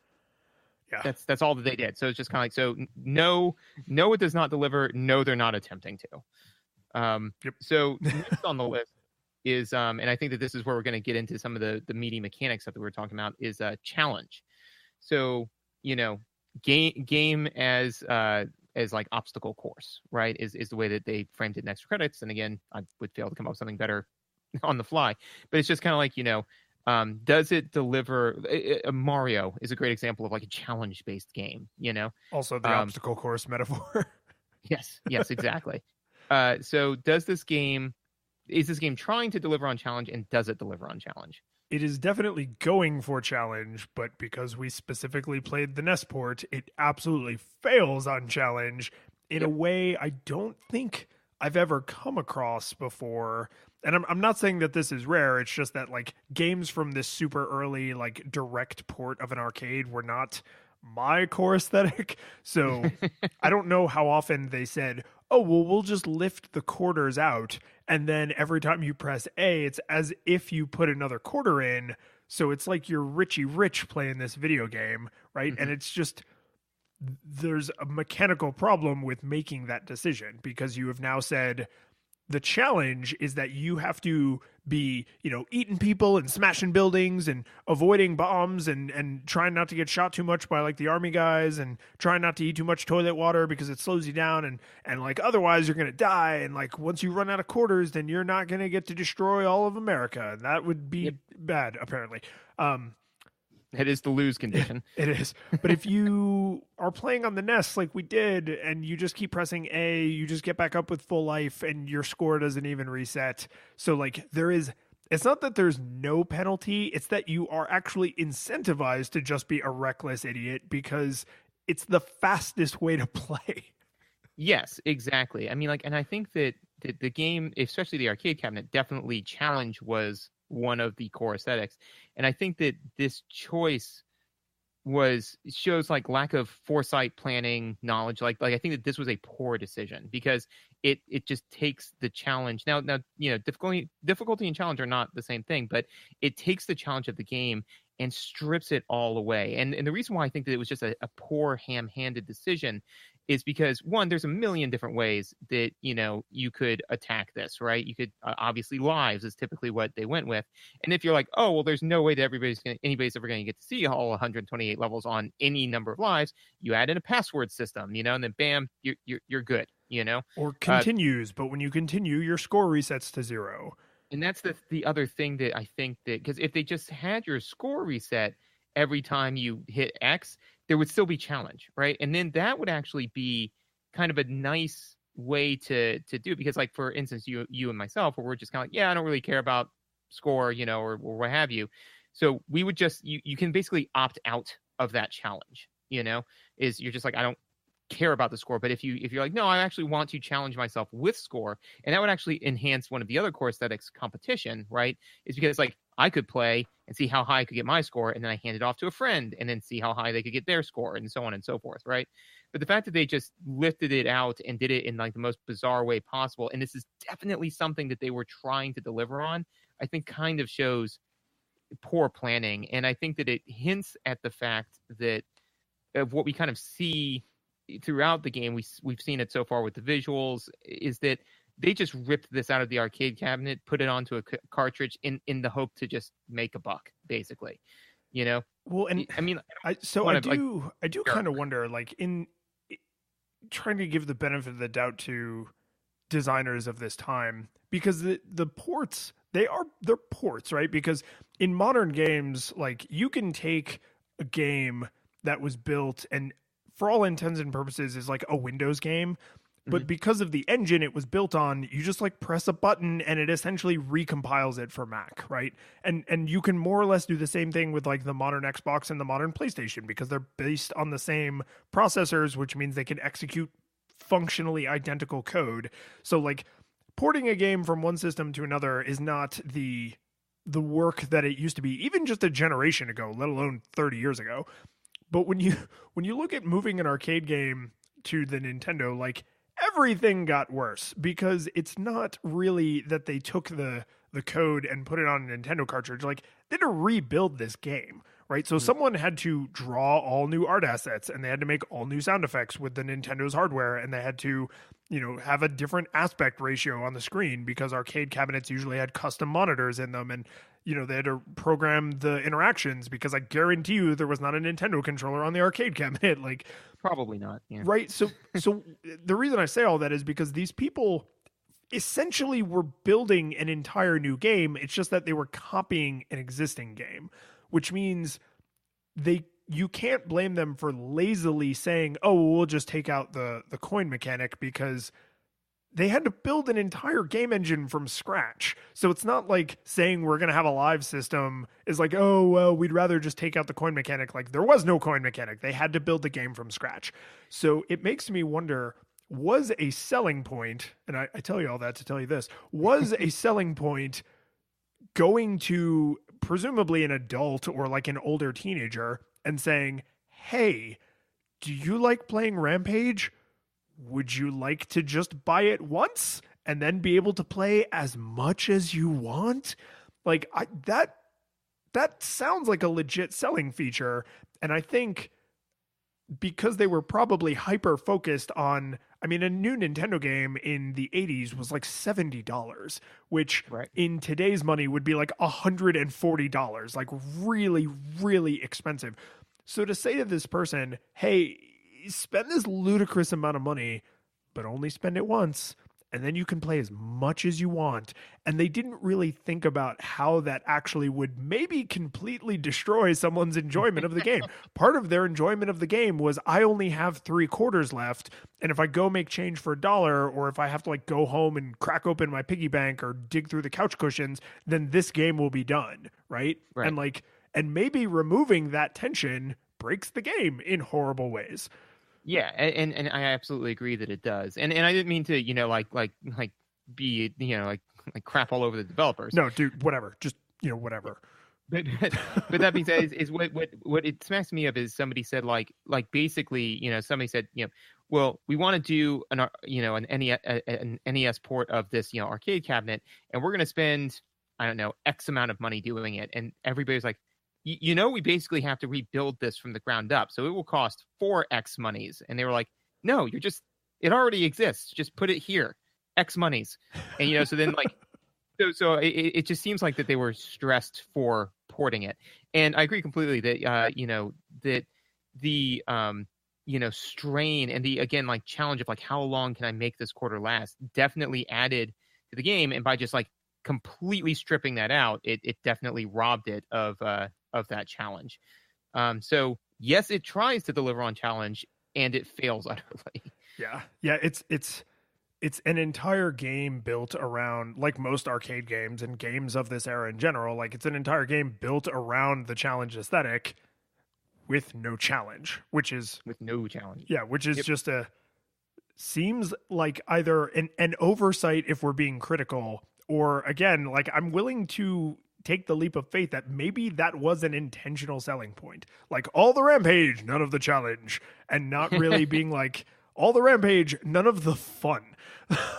that's all that they did. So it's just kind of like, so no, it does not deliver. No, they're not attempting to. So next on the list is, and I think that this is where we're going to get into some of the meaty mechanics that we were talking about, is a challenge. So, game as like obstacle course, right, is the way that they framed it in extra credits. And again, I would fail to come up with something better on the fly, but it's just kind of like, does it deliver? Mario is a great example of like a challenge-based game, Also the obstacle course metaphor. Yes, exactly. So is this game trying to deliver on challenge, and does it deliver on challenge? It is definitely going for challenge, but because we specifically played the NES port, it absolutely fails on challenge in a way I don't think I've ever come across before. And I'm not saying that this is rare. It's just that, like, games from this super early, like, direct port of an arcade were not my core aesthetic. So I don't know how often they said, oh, well, we'll just lift the quarters out, and then every time you press A, it's as if you put another quarter in. So it's like you're Richie Rich playing this video game, right? Mm-hmm. And it's just, there's a mechanical problem with making that decision, because you have now said the challenge is that you have to be, eating people and smashing buildings and avoiding bombs and trying not to get shot too much by, like, the army guys, and trying not to eat too much toilet water because it slows you down, and like, otherwise you're going to die. And like, once you run out of quarters, then you're not going to get to destroy all of America. And that would be bad, apparently. It is the lose condition. It is. But if you are playing on the NES like we did, and you just keep pressing A, you just get back up with full life, and your score doesn't even reset. So, like, there is It's not that there's no penalty, it's that you are actually incentivized to just be a reckless idiot because it's the fastest way to play. Yes, exactly. I mean, like, and I think that the game, especially the arcade cabinet, definitely challenge was one of the core aesthetics. And I think that this choice shows like lack of foresight, planning, knowledge. Like I think that this was a poor decision because it just takes the challenge. Now difficulty and challenge are not the same thing, but it takes the challenge of the game and strips it all away. And the reason why I think that it was just a poor ham-handed decision is because, one, there's a million different ways that you could attack this, right? You could obviously lives is typically what they went with, and if you're like, oh well, there's no way that anybody's ever going to get to see all 128 levels on any number of lives, you add in a password system, and then bam, you're good, Or continues, but when you continue, your score resets to 0. And that's the other thing that I think that, because if they just had your score reset every time you hit X, there would still be challenge, right? And then that would actually be kind of a nice way to do, because like, for instance, you and myself, where we're just kind of like, yeah, I don't really care about score, or what have you. So we would just, you can basically opt out of that challenge, is you're just like, I don't care about the score. But if you're like, no, I actually want to challenge myself with score, and that would actually enhance one of the other core aesthetics, competition, right? Is because like I could play and see how high I could get my score, and then I hand it off to a friend and then see how high they could get their score, and so on and so forth, right? But the fact that they just lifted it out and did it in like the most bizarre way possible, and this is definitely something that they were trying to deliver on, I think kind of shows poor planning. And I think that it hints at the fact that of what we kind of see throughout the game, we've seen it so far with the visuals, is that they just ripped this out of the arcade cabinet, put it onto a cartridge in the hope to just make a buck, basically. Well, and I mean, I do kind of wonder, like, in trying to give the benefit of the doubt to designers of this time, because the ports, they're ports, right? Because in modern games, like, you can take a game that was built and for all intents and purposes is like a Windows game, but because of the engine it was built on, you just like press a button and it essentially recompiles it for Mac, right? And you can more or less do the same thing with like the modern Xbox and the modern PlayStation, because they're based on the same processors, which means they can execute functionally identical code. So like porting a game from one system to another is not the work that it used to be, even just a generation ago, let alone 30 years ago. But when you look at moving an arcade game to the Nintendo, like, everything got worse, because it's not really that they took the code and put it on a Nintendo cartridge. Like, they had to rebuild this game, right? So someone had to draw all new art assets, and they had to make all new sound effects with the Nintendo's hardware, and they had to, have a different aspect ratio on the screen, because arcade cabinets usually had custom monitors in them, and they had to program the interactions, because I guarantee you there was not a Nintendo controller on the arcade cabinet. Like, probably not. Yeah. Right. So the reason I say all that is because these people essentially were building an entire new game. It's just that they were copying an existing game, which means you can't blame them for lazily saying, oh, we'll just take out the coin mechanic, because they had to build an entire game engine from scratch. So it's not like saying we're going to have a live system is like, oh, well, we'd rather just take out the coin mechanic. Like, there was no coin mechanic. They had to build the game from scratch. So it makes me wonder, was a selling point, and I tell you all that to tell you this, was a selling point going to presumably an adult or like an older teenager and saying, hey, do you like playing Rampage? Would you like to just buy it once and then be able to play as much as you want? Like, that sounds like a legit selling feature. And I think because they were probably hyper focused on, I mean, a new Nintendo game in the 80s was like $70, which in today's money would be like $140, like really, really expensive. So to say to this person, hey, spend this ludicrous amount of money, but only spend it once, and then you can play as much as you want. And they didn't really think about how that actually would maybe completely destroy someone's enjoyment of the game. Part of their enjoyment of the game was, I only have 3/4 left, and if I go make change for $1, or if I have to like go home and crack open my piggy bank or dig through the couch cushions, then this game will be done, right? And maybe removing that tension breaks the game in horrible ways. Yeah, and I absolutely agree that it does. And I didn't mean to, be, like crap all over the developers. No, dude, whatever. Just, whatever. But that being said, is what it smacks me of is somebody said like basically, somebody said, well, we want to do an NES port of this, arcade cabinet, and we're going to spend, I don't know, X amount of money doing it. And everybody's like, we basically have to rebuild this from the ground up. So it will cost 4X monies. And they were like, no, it already exists. Just put it here. X monies. And, so then like, so it just seems like that they were stressed for porting it. And I agree completely that, that the, strain and the, again, like challenge of like, how long can I make this quarter last definitely added to the game. And by just like completely stripping that out, it definitely robbed it of that challenge. So yes, it tries to deliver on challenge and it fails utterly. Yeah. It's an entire game built around, like most arcade games and games of this era in general, like it's an entire game built around the challenge aesthetic with no challenge, which is just seems like either an oversight if we're being critical, or again, like I'm willing to take the leap of faith that maybe that was an intentional selling point. Like all the Rampage, none of the challenge, and not really being like all the Rampage, none of the fun,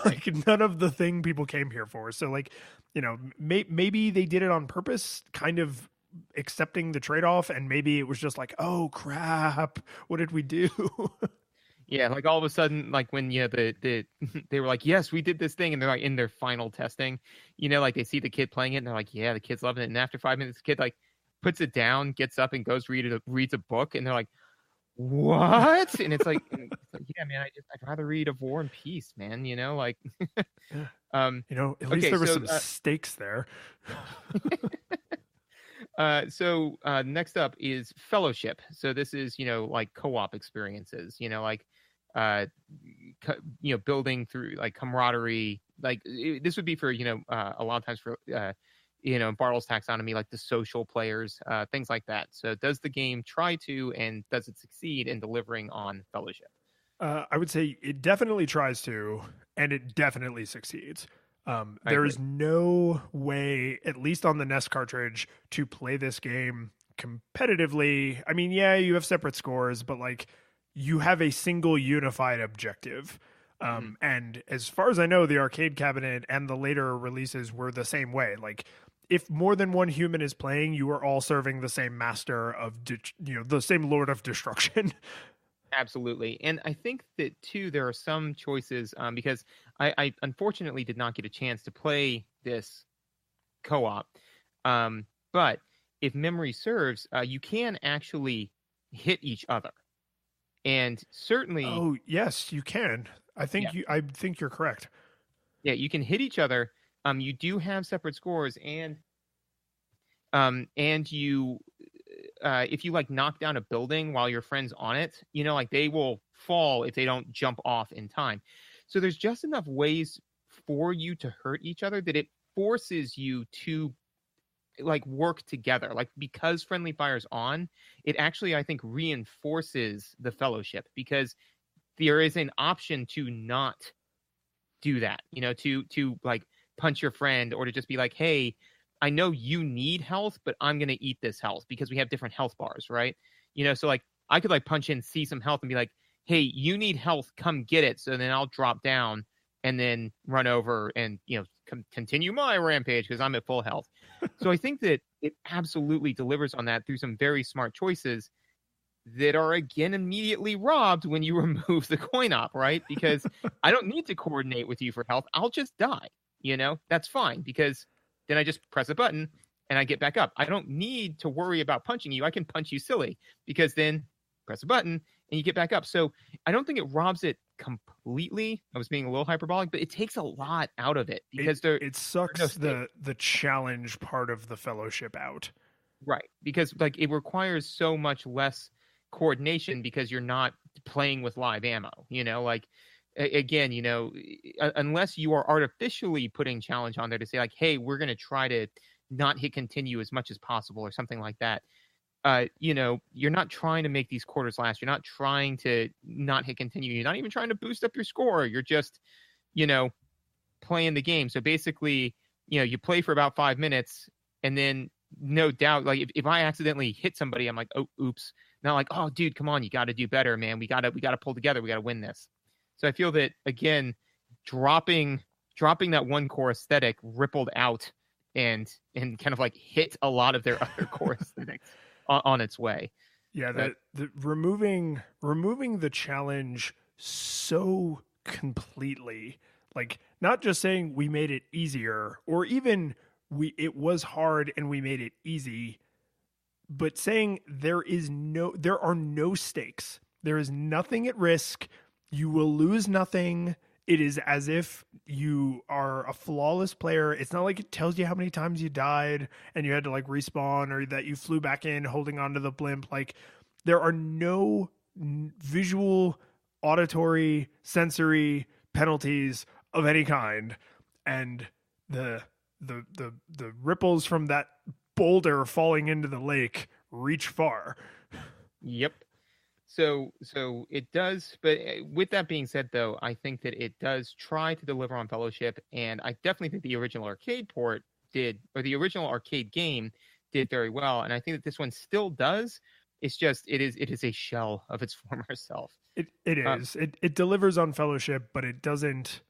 like none of the thing people came here for. So like, maybe they did it on purpose, kind of accepting the trade-off, and maybe it was just like, oh crap, what did we do? Yeah, like all of a sudden, like when they were like, yes, we did this thing, and they're like in their final testing, like they see the kid playing it, and they're like, yeah, the kid's loving it. And after 5 minutes, the kid like puts it down, gets up, and goes reads a book, and they're like, what? And it's like, yeah, man, I'd rather read of War and Peace, man. Like, at least there was some stakes there. So next up is Fellowship. So this is, like co-op experiences, building through like camaraderie. Like this would be for, a lot of times for, in Bartle's taxonomy, like the social players, things like that. So does the game try to, and does it succeed in delivering on Fellowship? I would say it definitely tries to, and it definitely succeeds. There is no way, at least on the NES cartridge, to play this game competitively. I mean, yeah, you have separate scores, but like you have a single unified objective. And as far as I know, the arcade cabinet and the later releases were the same way. Like if more than one human is playing, you are all serving the same master of, the same Lord of Destruction. Absolutely. And I think that, too, there are some choices because I unfortunately did not get a chance to play this co-op. But if memory serves, you can actually hit each other. And certainly... Oh, yes, you can. I think you're correct. Yeah, you can hit each other. You do have separate scores, and you... if you like knock down a building while your friend's on it, like they will fall if they don't jump off in time. So there's just enough ways for you to hurt each other that it forces you to like work together. Like because friendly fire's on, it actually, I think, reinforces the Fellowship because there is an option to not do that, to like punch your friend or to just be like, hey, I know you need health, but I'm going to eat this health because we have different health bars, right? So like I could like punch in, see some health and be like, hey, you need health, come get it. So then I'll drop down and then run over and, continue my rampage because I'm at full health. So I think that it absolutely delivers on that through some very smart choices that are, again, immediately robbed when you remove the coin op, right? Because I don't need to coordinate with you for health. I'll just die, that's fine because then I just press a button and I get back up. I don't need to worry about punching you. I can punch you silly because then press a button and you get back up. So I don't think it robs it completely. I was being a little hyperbolic, but it takes a lot out of it because it sucks the challenge part of the Fellowship out. Right, because like it requires so much less coordination because you're not playing with live ammo. Like again, unless you are artificially putting challenge on there to say like, hey, we're going to try to not hit continue as much as possible or something like that. You're not trying to make these quarters last. You're not trying to not hit continue. You're not even trying to boost up your score. You're just, playing the game. So basically, you play for about 5 minutes and then no doubt, like if I accidentally hit somebody, I'm like, oh, oops. Not like, oh, dude, come on. You got to do better, man. We got to pull together. We got to win this. So I feel that, again, dropping that one core aesthetic rippled out and kind of like hit a lot of their other core aesthetics on its way. Yeah, the removing the challenge so completely, like not just saying we made it easier or even it was hard and we made it easy, but saying there are no stakes. There is nothing at risk. You will lose nothing. It is as if you are a flawless player. It's not like it tells you how many times you died and you had to like respawn or that you flew back in holding onto the blimp. Like there are no visual, auditory, sensory penalties of any kind. And the ripples from that boulder falling into the lake reach far. Yep. So it does, but with that being said, though, I think that it does try to deliver on Fellowship, and I definitely think the original arcade port did, or the original arcade game did very well, and I think that this one still does. It's just it is a shell of its former self. It is. It delivers on Fellowship, but it doesn't.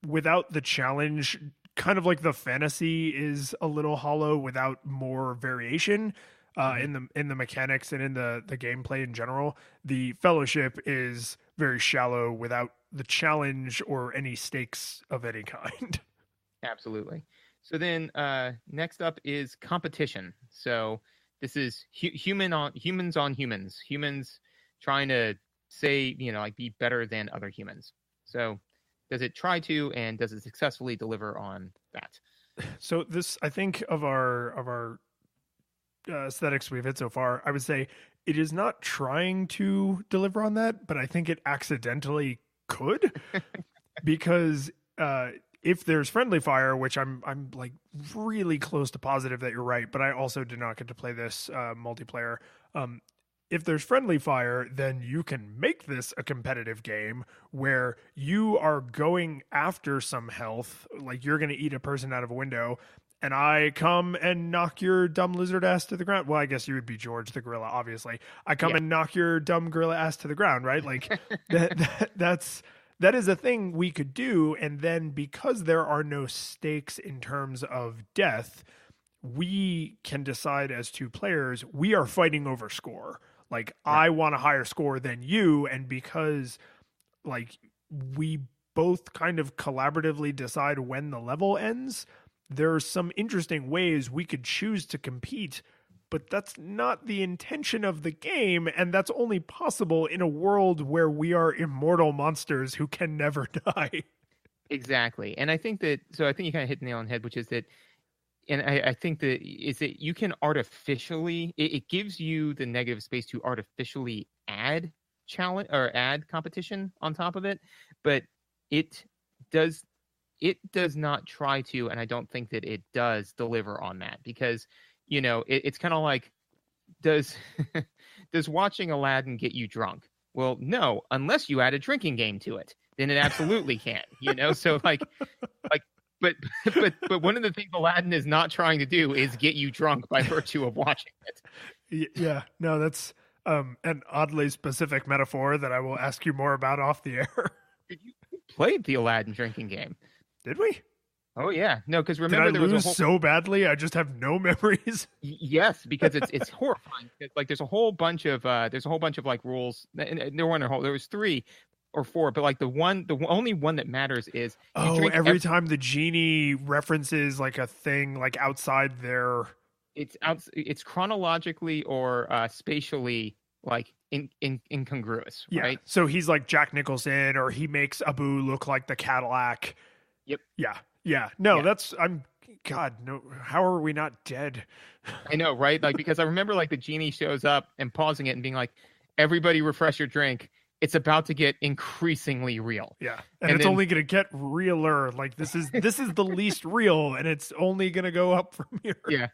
Without the challenge, kind of like the fantasy is a little hollow without more variation. In the mechanics and in the gameplay in general, the Fellowship is very shallow without the challenge or any stakes of any kind. Absolutely. So then next up is competition. So this is humans on humans trying to say, like be better than other humans. So does it try to, and does it successfully deliver on that? So this, I think of our aesthetics we've hit so far, I would say it is not trying to deliver on that, but I think it accidentally could because if there's friendly fire, which I'm like really close to positive that you're right, but I also did not get to play this multiplayer. If there's friendly fire, then you can make this a competitive game where you are going after some health, like you're going to eat a person out of a window, and I come and knock your dumb lizard ass to the ground. Well, I guess you would be George the gorilla, obviously. I come and knock your dumb gorilla ass to the ground, right? Like that is a thing we could do. And then because there are no stakes in terms of death, we can decide as two players, we are fighting over score. Like I want a higher score than you. And because like we both kind of collaboratively decide when the level ends, there are some interesting ways we could choose to compete, but that's not the intention of the game, and that's only possible in a world where we are immortal monsters who can never die. Exactly. And I think you kind of hit the nail on the head, which is that, and I think that is that you can artificially, it gives you the negative space to artificially add challenge or add competition on top of it, but it does not try to, and I don't think that it does deliver on that because, it's kind of like, does watching Aladdin get you drunk? Well, no, unless you add a drinking game to it, then it absolutely can, So like, but one of the things Aladdin is not trying to do is get you drunk by virtue of watching it. Yeah, no, that's an oddly specific metaphor that I will ask you more about off the air. Did you play the Aladdin drinking game? Did we? Oh yeah, no, because remember there was so badly. I just have no memories. Yes, because it's horrifying. Like there's a whole bunch of like rules. And there was 3 or 4, but like the only one that matters is every time the genie references like a thing like outside their. It's chronologically or spatially like incongruous, Yeah. right? So he's like Jack Nicholson, or he makes Abu look like the Cadillac. Yep. Yeah. Yeah. No, Yeah. God, no. How are we not dead? I know, right? Like, because I remember like the genie shows up and pausing it and being like, everybody refresh your drink. It's about to get increasingly real. Yeah. And it's only going to get realer. Like this is the least real, and it's only going to go up from here. Yeah.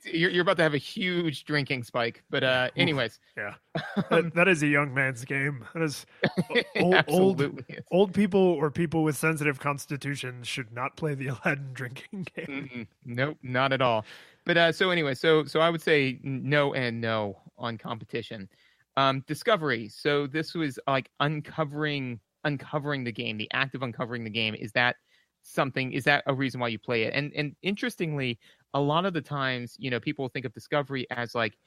You're about to have a huge drinking spike. But anyways. Yeah. That is a young man's game. That is old people or people with sensitive constitutions should not play the Aladdin drinking game. Nope, not at all. But so anyway, so I would say no and no on competition. Discovery. So this was like uncovering the game, the act of uncovering the game. Is that a reason why you play it? And interestingly, a lot of the times, people think of discovery as like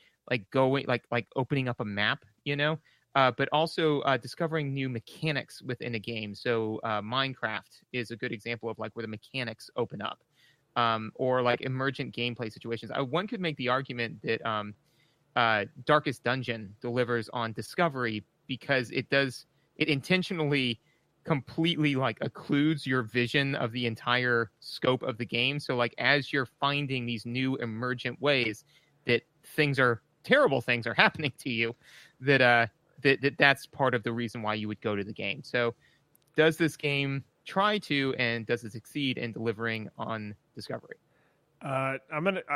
going, like opening up a map, but also discovering new mechanics within a game. So Minecraft is a good example of like where the mechanics open up, or like emergent gameplay situations. One could make the argument that Darkest Dungeon delivers on discovery because it intentionally completely like occludes your vision of the entire scope of the game. So like as you're finding these new emergent ways that terrible things are happening to you, that's part of the reason why you would go to the game. So does this game try to, and does it succeed in delivering on discovery? I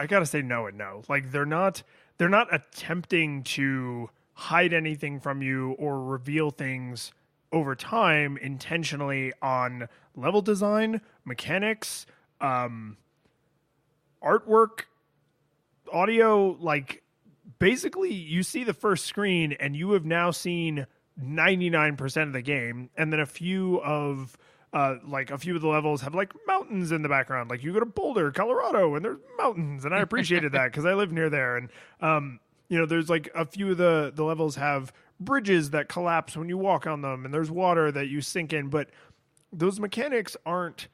gotta say no and no. Like they're not attempting to hide anything from you or reveal things over time intentionally on level design, mechanics, artwork, audio. Like basically you see the first screen and you have now seen 99% of the game, and then a few of the levels have like mountains in the background. Like you go to Boulder, Colorado, and there's mountains, and I appreciated that because I live near there. And there's like a few of the levels have bridges that collapse when you walk on them, and there's water that you sink in. But those mechanics aren't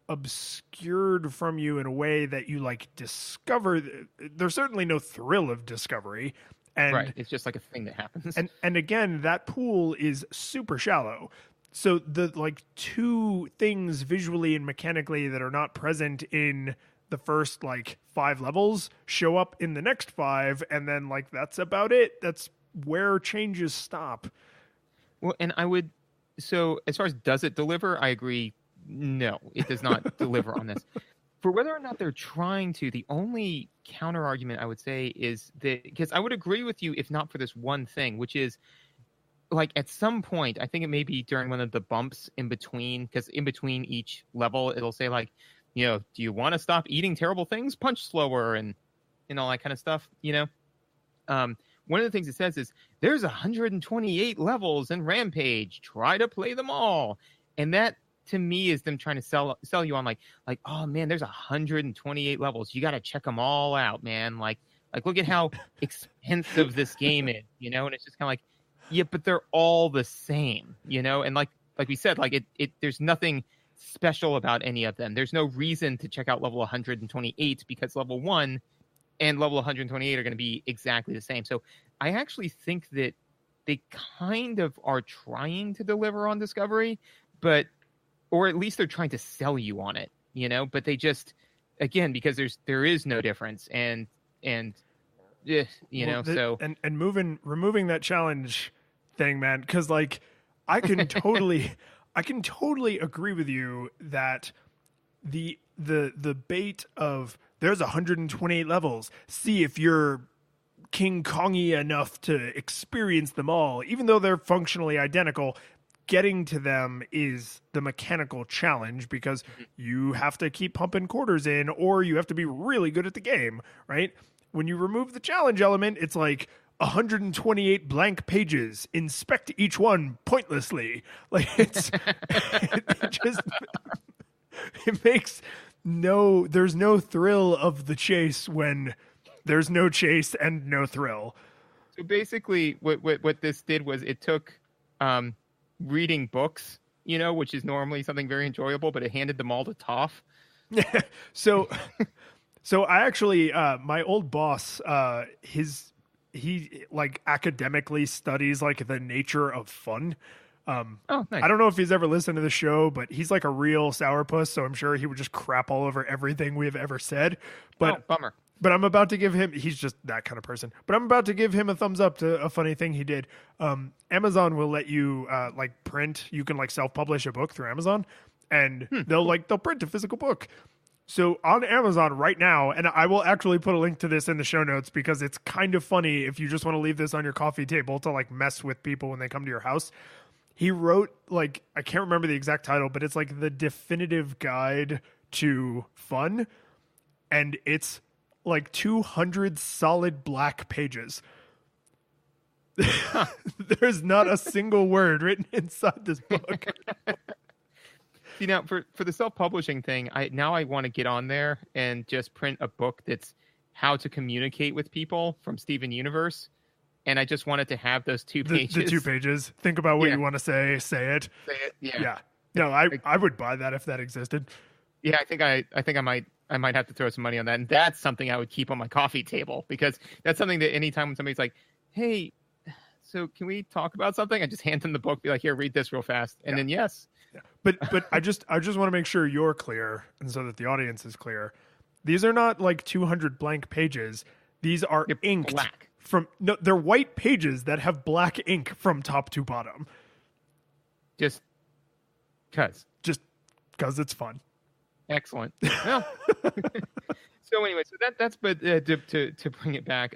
obscured from you in a way that you like discover. There's certainly no thrill of discovery. And right, it's just like a thing that happens. And again, that pool is super shallow. So the like two things visually and mechanically that are not present in the first like 5 levels show up in the next 5, and then like that's about it. That's where changes stop. Well, and so as far as does it deliver, I agree. No, it does not deliver on this. For whether or not they're trying to, the only counter argument I would say is that, because I would agree with you if not for this one thing, which is like at some point, I think it may be during one of the bumps in between, because in between each level, it'll say like, do you want to stop eating terrible things? Punch slower and all that kind of stuff, One of the things it says is there's 128 levels in Rampage. Try to play them all. And that to me is them trying to sell you on like, oh man, there's 128 levels. You got to check them all out, man. Like look at how expensive this game is, and it's just kind of like, yeah, but they're all the same, and like we said, like it there's nothing special about any of them. There's no reason to check out level 128 because level 1 and level 128 are going to be exactly the same. So I actually think that they kind of are trying to deliver on discovery, or at least they're trying to sell you on it, but they just, again, because there is no difference and removing that challenge thing, man, because like I can totally agree with you that the bait of there's 128 levels, see if you're King Kongy enough to experience them all, even though they're functionally identical. Getting to them is the mechanical challenge because you have to keep pumping quarters in, or you have to be really good at the game, right? When you remove the challenge element, it's like 128 blank pages. Inspect each one pointlessly. Like it makes there's no thrill of the chase when there's no chase and no thrill. So basically what this did was it took reading books, which is normally something very enjoyable, but it handed them all to Toph. So I actually, my old boss, his he like academically studies like the nature of fun. Oh, nice. I don't know if he's ever listened to the show, but he's like a real sourpuss, so I'm sure he would just crap all over everything we have ever said. But bummer. But I'm about to give him, he's just that kind of person, but I'm about to give him a thumbs up to a funny thing he did. Amazon will let you like print, you can like self-publish a book through Amazon, and they'll print a physical book. So on Amazon right now, and I will actually put a link to this in the show notes because it's kind of funny if you just want to leave this on your coffee table to like mess with people when they come to your house. He wrote like, I can't remember the exact title, but it's like the definitive guide to fun. And it's like 200 solid black pages. There's not a single word written inside this book. See, now for the self-publishing thing, I want to get on there and just print a book that's how to communicate with people from Steven Universe. And I just wanted to have those 2 pages. The 2 pages. Think about what you want to say it. Say it. Yeah. No, I would buy that if that existed. Yeah, I think I might have to throw some money on that. And that's something I would keep on my coffee table, because that's something that anytime when somebody's like, hey, so can we talk about something? I just hand them the book, be like, here, read this real fast. And then yes. Yeah. But I just want to make sure you're clear, and so that the audience is clear. These are not like 200 blank pages. These are inked black. They're white pages that have black ink from top to bottom. Just because it's fun. Excellent. Well, so anyway, that's to bring it back.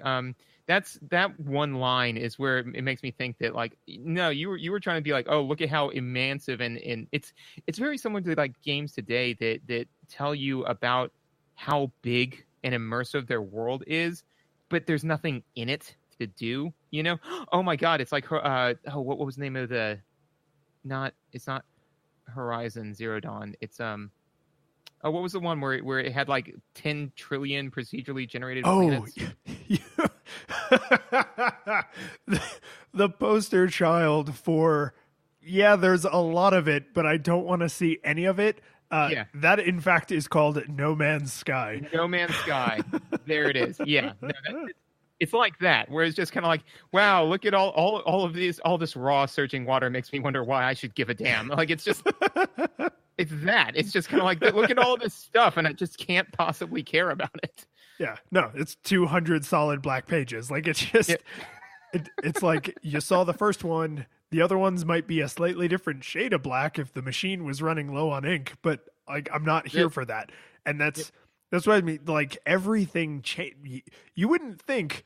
That's that one line is where it makes me think that like, no, you were trying to be like, oh, look at how immersive and it's very similar to like games today that tell you about how big and immersive their world is, but there's nothing in it to do, you know? Oh my God, it's like what was the name of the? It's not Horizon Zero Dawn. It's what was the one where it had like 10 trillion procedurally generated planets? The poster child for, there's a lot of it, but I don't want to see any of it. That, in fact, is called No Man's Sky. No Man's Sky. There it is. Yeah. No, it's like that, where it's just kind of like, wow, look at all of these, all this raw surging water makes me wonder why I should give a damn. Like, it's just... It's that. It's just kind of like, look at all this stuff, and I just can't possibly care about it. Yeah. No, it's 200 solid black pages. Like, it's just, it's like you saw the first one. The other ones might be a slightly different shade of black if the machine was running low on ink, but like, I'm not here for that. And that's what I mean. Like, everything changed. You wouldn't think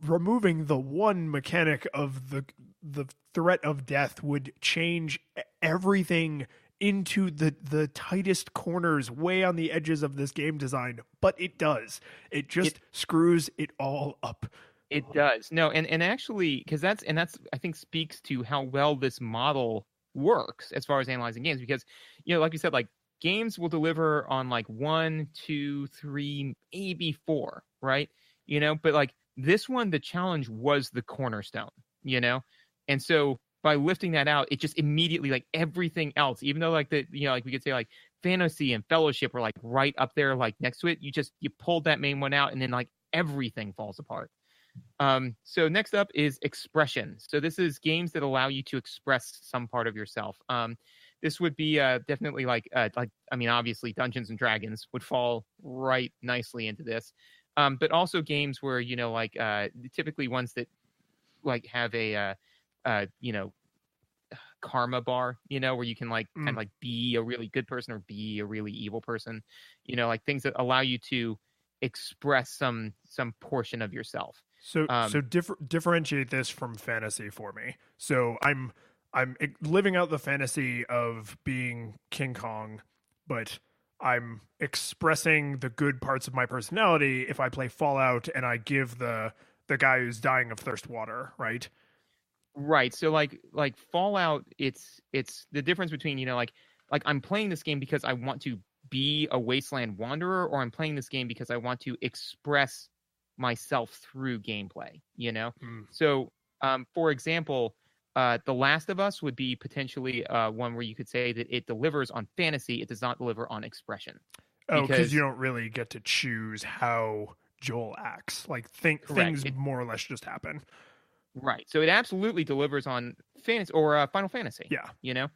removing the one mechanic of the threat of death would change everything into the tightest corners way on the edges of this game design, but it does. It just screws it all up. It does. No, and actually, because that's I think speaks to how well this model works as far as analyzing games, because, you know, like you said, like games will deliver on like 1, 2, 3, maybe 4, right? You know, but like this one, the challenge was the cornerstone, you know? And so by lifting that out, it just immediately, like everything else, even though like like we could say like Fantasy and Fellowship were like right up there, like next to it, you pulled that main one out and then like everything falls apart. So next up is expression. So this is games that allow you to express some part of yourself. This would be definitely like I mean, obviously Dungeons and Dragons would fall right nicely into this. But also games where, you know, like typically ones that like have a karma bar, you know, where you can like kind of like be a really good person or be a really evil person, you know, like things that allow you to express some portion of yourself. So differentiate this from fantasy for me. So I'm living out the fantasy of being King Kong, but I'm expressing the good parts of my personality if I play Fallout and I give the guy who's dying of thirst water, right? Right. So like Fallout, it's the difference between, you know, like I'm playing this game because I want to be a wasteland wanderer, or I'm playing this game because I want to express myself through gameplay, you know? So, for example, The Last of Us would be potentially one where you could say that it delivers on fantasy, it does not deliver on expression. Oh, because you don't really get to choose how Joel acts. Like Correct. things more or less just happen. Right. So it absolutely delivers on fantasy or Final Fantasy. Yeah. You know?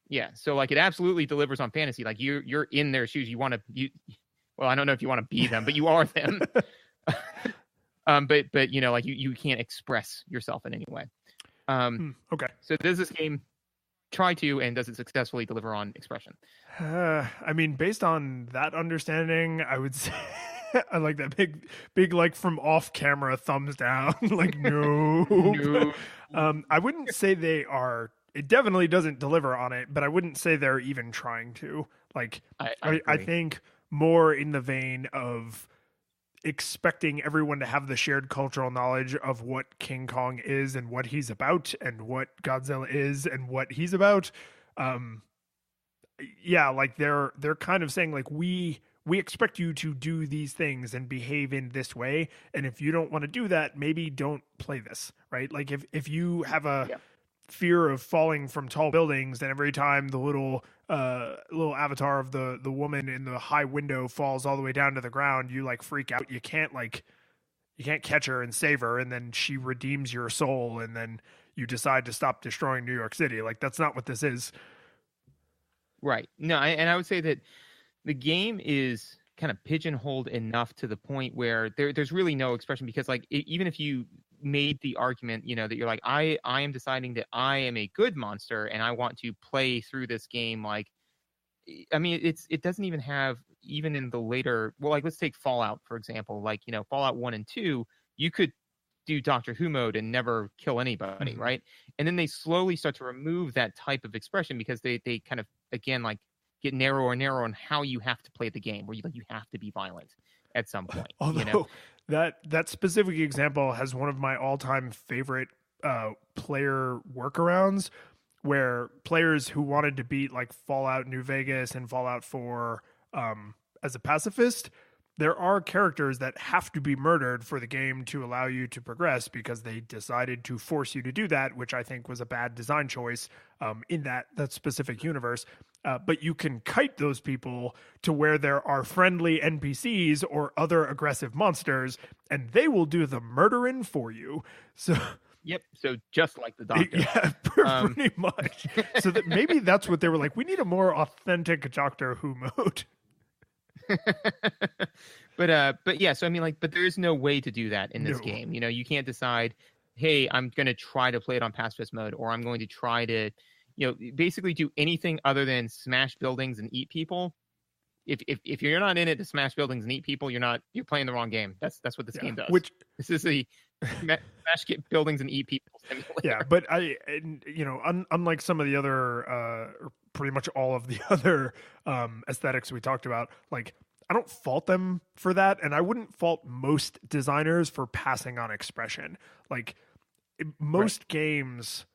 Yeah. So like it absolutely delivers on fantasy. Like you're in their shoes. Well, I don't know if you want to be them, but you are them. But you know, like you can't express yourself in any way. Okay. So does this game try to, and does it successfully deliver on expression? I mean, based on that understanding, I would say I like that big like from off camera thumbs down. Like no. No. I wouldn't say they are. It definitely doesn't deliver on it, but I wouldn't say they're even trying to. Like I think more in the vein of expecting everyone to have the shared cultural knowledge of what King Kong is and what he's about and what Godzilla is and what he's about. Yeah, like they're kind of saying like we expect you to do these things and behave in this way, and if you don't want to do that, maybe don't play this, right? Like if you have a fear of falling from tall buildings, and every time the little avatar of the woman in the high window falls all the way down to the ground, you like freak out. You can't catch her and save her, and then she redeems your soul, and then you decide to stop destroying New York City. Like that's not what this is. Right. No, and I would say that the game is kind of pigeonholed enough to the point where there's really no expression, because like even if you made the argument, you know, that you're like, I am deciding that I am a good monster and I want to play through this game. Like, I mean, it doesn't even have, even in the later, well, like let's take Fallout, for example, like, you know, Fallout 1 and 2, you could do Doctor Who mode and never kill anybody. Mm-hmm. Right. And then they slowly start to remove that type of expression because they kind of, again, like get narrower and narrower on how you have to play the game, where you have to be violent at some point. Although you know? that specific example has one of my all-time favorite player workarounds, where players who wanted to beat like Fallout New Vegas and Fallout 4 as a pacifist, there are characters that have to be murdered for the game to allow you to progress, because they decided to force you to do that, which I think was a bad design choice in that specific universe. But you can kite those people to where there are friendly NPCs or other aggressive monsters, and they will do the murdering for you. So Yep. So just like the Doctor. Yeah, pretty much. So that maybe that's what they were like. We need a more authentic Doctor Who mode. But yeah, so I mean, like, but there is no way to do that in this game. You know, you can't decide, hey, I'm going to try to play it on pacifist mode, or I'm going to try to, you know, basically do anything other than smash buildings and eat people. If you're not in it to smash buildings and eat people, you're playing the wrong game. That's what this game does. This is a smash buildings and eat people simulator. Yeah, but unlike some of the other, or pretty much all of the other aesthetics we talked about, like I don't fault them for that, and I wouldn't fault most designers for passing on expression. Like most games,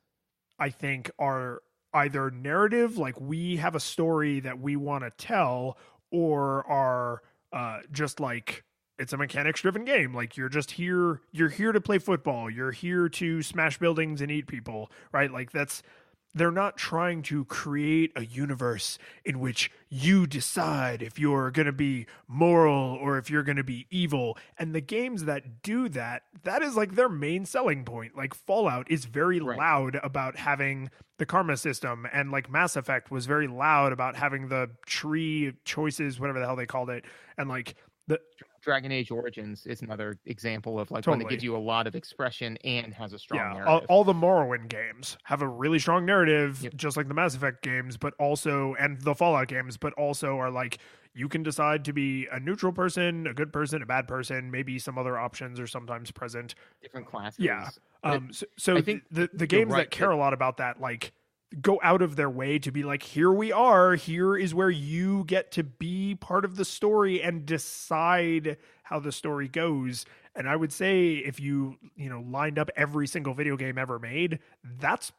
I think, are either narrative, like we have a story that we want to tell, or are just like it's a mechanics driven game. Like you're here to play football, you're here to smash buildings and eat people, right? Like they're not trying to create a universe in which you decide if you're going to be moral or if you're going to be evil. And the games that do that is like their main selling point. Like Fallout is very loud about having the karma system, and like Mass Effect was very loud about having the tree choices, whatever the hell they called it. And like the Dragon Age Origins is another example of like one that gives you a lot of expression and has a strong narrative. All the Morrowind games have a really strong narrative, just like the Mass Effect games, but also, and the Fallout games, but also are like, you can decide to be a neutral person, a good person, a bad person, maybe some other options are sometimes present. Different classes. Yeah. So I think the games that care a lot about that, like, go out of their way to be like, here we are, here is where you get to be part of the story and decide how the story goes. And I would say if you lined up every single video game ever made, that's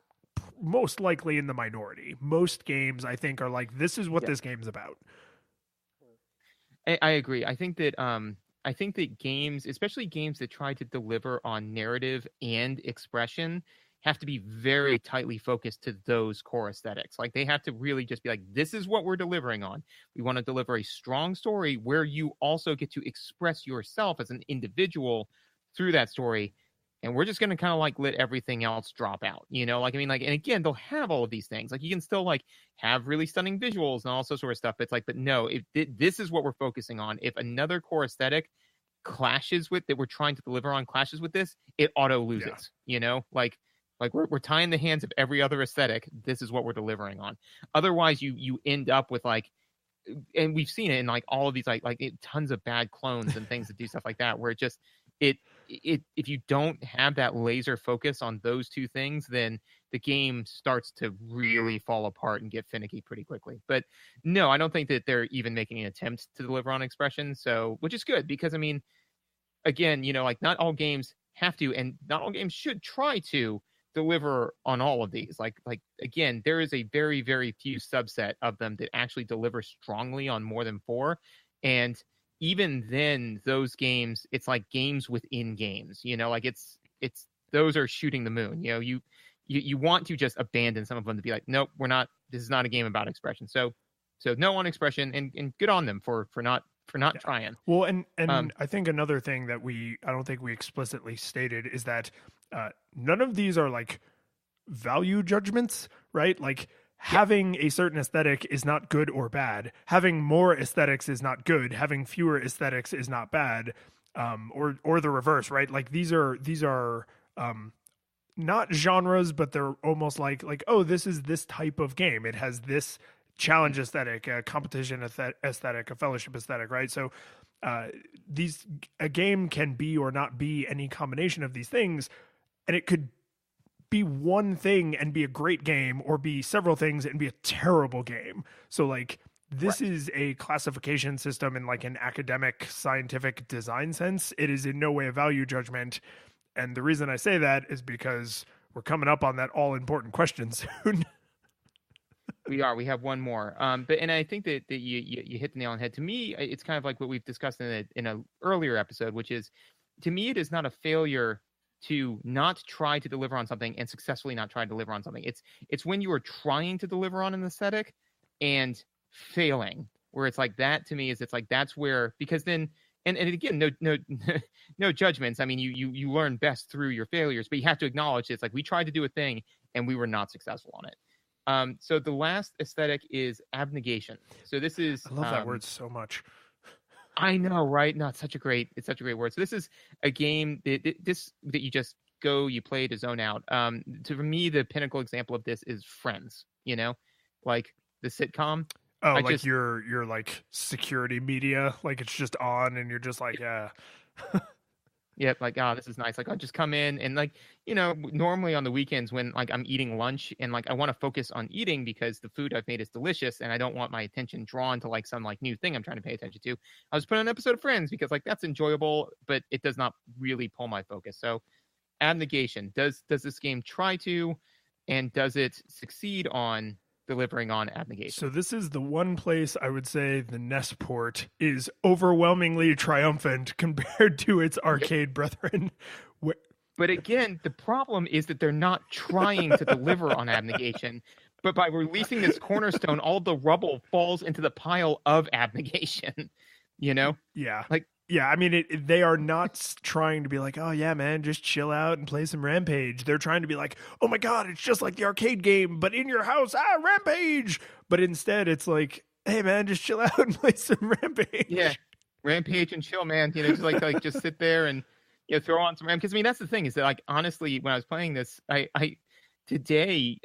most likely in the minority. Most games, I think, are like, this is what this game's about. I agree. I think that games, especially games that try to deliver on narrative and expression, have to be very tightly focused to those core aesthetics. Like they have to really just be like, this is what we're delivering on. We want to deliver a strong story where you also get to express yourself as an individual through that story. And we're just going to kind of like let everything else drop out, you know, like, I mean, like, and again, they'll have all of these things. Like you can still like have really stunning visuals and all sorts of stuff. It's like, but no, this is what we're focusing on. If another core aesthetic clashes with that we're trying to deliver on clashes with this, it auto loses, you know, like we're tying the hands of every other aesthetic. This is what we're delivering on. Otherwise you end up with like, and we've seen it in like all of these, tons of bad clones and things that do stuff like that, where it just, if you don't have that laser focus on those two things, then the game starts to really fall apart and get finicky pretty quickly. But no, I don't think that they're even making an attempt to deliver on expression. So, which is good, because I mean, again, you know, like not all games have to, and not all games should try to deliver on all of these. Like again, there is a very, very few subset of them that actually deliver strongly on more than 4. And even then, those games, it's like games within games, you know, like it's those are shooting the moon. You know, you want to just abandon some of them to be like, nope, we're not, this is not a game about expression. So no on expression, and good on them for not trying. Well, and I think another thing that I don't think we explicitly stated is that none of these are like value judgments, right? Like having a certain aesthetic is not good or bad. Having more aesthetics is not good. Having fewer aesthetics is not bad. Or the reverse, right? Like these are not genres, but they're almost like, oh, this is this type of game. It has this challenge aesthetic, a competition aesthetic, a fellowship aesthetic, right? So a game can be or not be any combination of these things, and it could be one thing and be a great game, or be several things and be a terrible game. So like this is a classification system in like an academic scientific design sense. It is in no way a value judgment. And the reason I say that is because we're coming up on that all important question soon. We have one more. And I think that you hit the nail on the head. To me, it's kind of like what we've discussed in an earlier episode, which is, to me, it is not a failure to not try to deliver on something and successfully not try to deliver on something. It's when you are trying to deliver on an aesthetic and failing, where it's like that. To me, it's like that's where, because then, and again, no judgments. I mean, you learn best through your failures, but you have to acknowledge it's like we tried to do a thing and we were not successful on it. So the last aesthetic is abnegation. So this is, I love that word so much. I know, right? No, it's such a great word. So this is a game that you just go, you play to zone out. For me, the pinnacle example of this is Friends, you know, like the sitcom. Oh, you're like security media, like it's just on and you're just like, yeah. Yep, like, oh, this is nice. Like, I'll just come in and, like, you know, normally on the weekends when, like, I'm eating lunch and, like, I want to focus on eating because the food I've made is delicious and I don't want my attention drawn to, like, some, like, new thing I'm trying to pay attention to. I was putting on an episode of Friends because, like, that's enjoyable, but it does not really pull my focus. So, abnegation. Does this game try to, and does it succeed on delivering on abnegation? So this is the one place I would say the NES port is overwhelmingly triumphant compared to its arcade brethren. But again, the problem is that they're not trying to deliver on abnegation, but by releasing this cornerstone, all the rubble falls into the pile of abnegation, you know? Yeah. Like, yeah, I mean, they are not trying to be like, oh, yeah, man, just chill out and play some Rampage. They're trying to be like, oh, my God, it's just like the arcade game, but in your house, Rampage. But instead, it's like, hey, man, just chill out and play some Rampage. Yeah, Rampage and chill, man. You know, just like just sit there and, you know, throw on some Rampage. Because, I mean, that's the thing is that, like, honestly, when I was playing this, I today,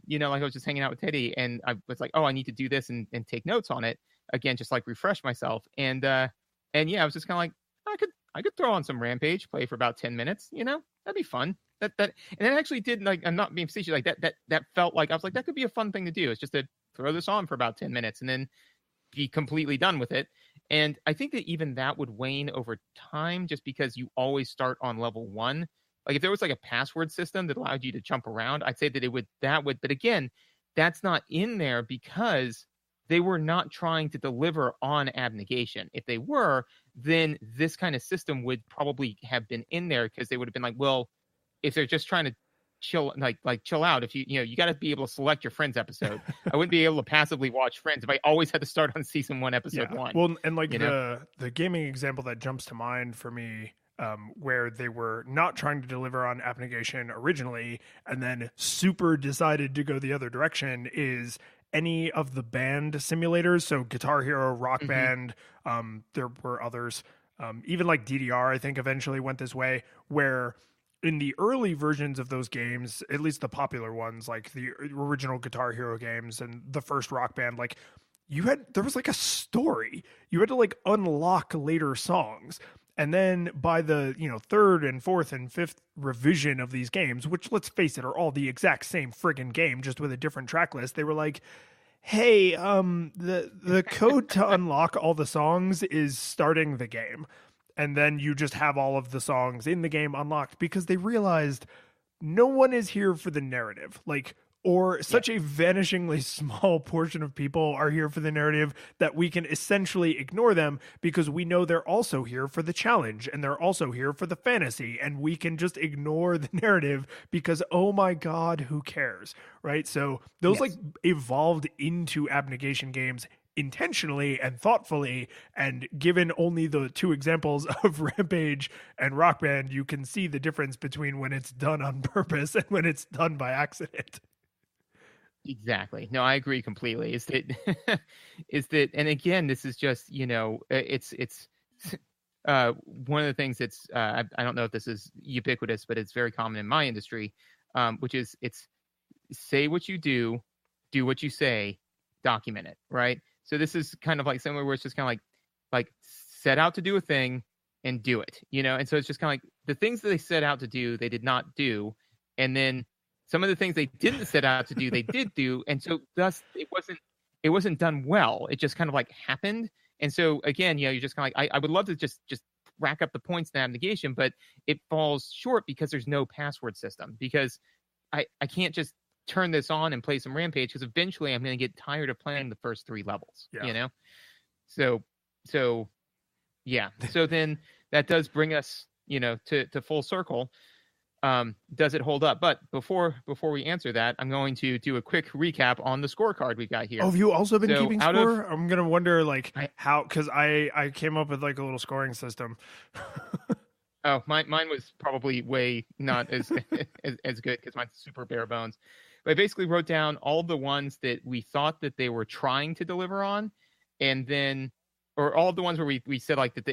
you know, like I was just hanging out with Teddy and I was like, oh, I need to do this and take notes on it. Again, just like refresh myself. And yeah, I was just kind of like, I could throw on some Rampage, play for about 10 minutes, you know, that'd be fun. And it actually did, like, I'm not being facetious, like that felt like, I was like, that could be a fun thing to do. It's just to throw this on for about 10 minutes and then be completely done with it. And I think that even that would wane over time just because you always start on level 1. Like if there was like a password system that allowed you to jump around, I'd say that would, but again, that's not in there because they were not trying to deliver on abnegation. If they were, then this kind of system would probably have been in there because they would have been like, well, if they're just trying to chill out. If you got to be able to select your Friends episode. I wouldn't be able to passively watch Friends if I always had to start on season 1, episode 1. Well, and like the gaming example that jumps to mind for me, where they were not trying to deliver on abnegation originally and then super decided to go the other direction, is any of the band simulators. So Guitar Hero, Rock Band, there were others, even like DDR, I think eventually went this way, where in the early versions of those games, at least the popular ones, like the original Guitar Hero games and the first Rock Band, like there was like a story. You had to like unlock later songs. And then by the, third and fourth and fifth revision of these games, which, let's face it, are all the exact same friggin' game, just with a different track list, they were like, hey, the code to unlock all the songs is starting the game. And then you just have all of the songs in the game unlocked, because they realized no one is here for the narrative. Or such a vanishingly small portion of people are here for the narrative that we can essentially ignore them, because we know they're also here for the challenge and they're also here for the fantasy, and we can just ignore the narrative because, oh my God, who cares, right? So those evolved into abnegation games intentionally and thoughtfully, and given only the 2 examples of Rampage and Rock Band, you can see the difference between when it's done on purpose and when it's done by accident. Exactly. No, I agree completely. Is that, and again, this is just, it's one of the things that's, I don't know if this is ubiquitous, but it's very common in my industry, which is it's say what you do what you say, document it, right? So this is kind of like similar, where it's just kind of like set out to do a thing and do it, and so it's just kind of like the things that they set out to do, they did not do. And then some of the things they didn't set out to do, they did do. And so thus it wasn't done well. It just kind of like happened. And so again, you're just kind of like, I would love to just rack up the points in abnegation, but it falls short because there's no password system, because I can't just turn this on and play some Rampage, because eventually I'm going to get tired of playing the first 3 levels, So yeah. So then that does bring us, to full circle. Does it hold up? But before we answer that, I'm going to do a quick recap on the scorecard we got here. Oh, have you also been keeping score? I'm going to wonder how, because I came up with like a little scoring system. Oh, mine was probably way not as as good, because mine's super bare bones. But I basically wrote down all the ones that we thought that they were trying to deliver on, and then, or all the ones where we said like that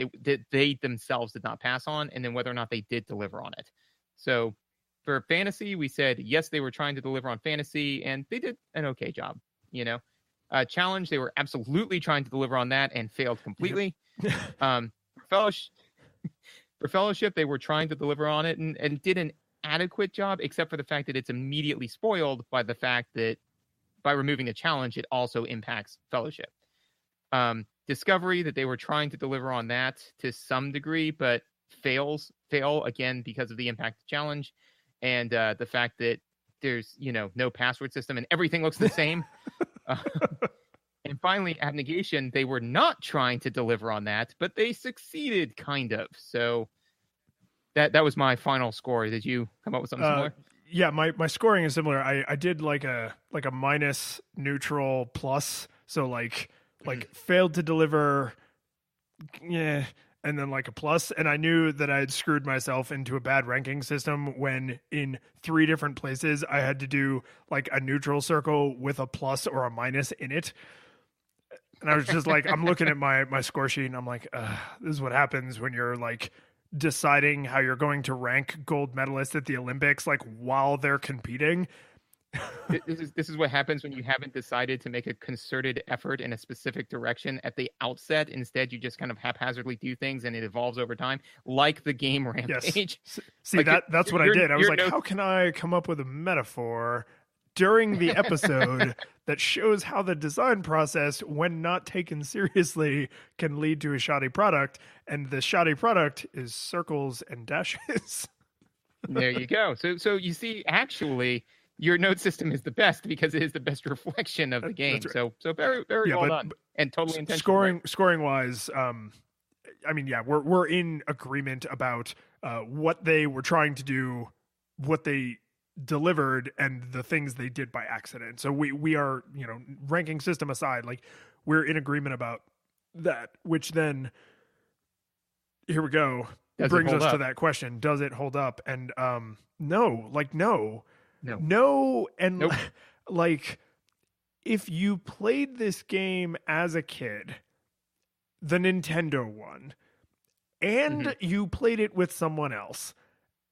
they themselves did not pass on, and then whether or not they did deliver on it. So for fantasy, we said, yes, they were trying to deliver on fantasy, and they did an okay job, Challenge, they were absolutely trying to deliver on that and failed completely. For fellowship, they were trying to deliver on it and did an adequate job, except for the fact that it's immediately spoiled by the fact that by removing the challenge, it also impacts fellowship. Discovery, that they were trying to deliver on that to some degree, but fail again because of the impact of challenge, and the fact that there's no password system and everything looks the same. And finally, abnegation, they were not trying to deliver on that, but they succeeded kind of. So that was my final score. Did you come up with something similar? Yeah, my scoring is similar. I did like a minus, neutral, plus. So like failed to deliver, yeah, and then like a plus. And I knew that I had screwed myself into a bad ranking system when in 3 different places I had to do like a neutral circle with a plus or a minus in it. And I was just like, I'm looking at my score sheet and I'm like, this is what happens when you're like deciding how you're going to rank gold medalists at the Olympics, like while they're competing. This is what happens when you haven't decided to make a concerted effort in a specific direction at the outset. Instead, you just kind of haphazardly do things and it evolves over time, like the game Rampage. Yes. See, like that's what I did. I was like, how can I come up with a metaphor during the episode that shows how the design process, when not taken seriously, can lead to a shoddy product? And the shoddy product is circles and dashes. There you go. So you see, actually, your note system is the best because it is the best reflection of the game. Right. So very, very well done and totally intentional. Scoring wise, I mean, yeah, we're in agreement about what they were trying to do, what they delivered and the things they did by accident. So we are, ranking system aside, like we're in agreement about that, which then here we go. It brings us to that question. Does it hold up? And no. And nope. Like if you played this game as a kid, the Nintendo one, and you played it with someone else,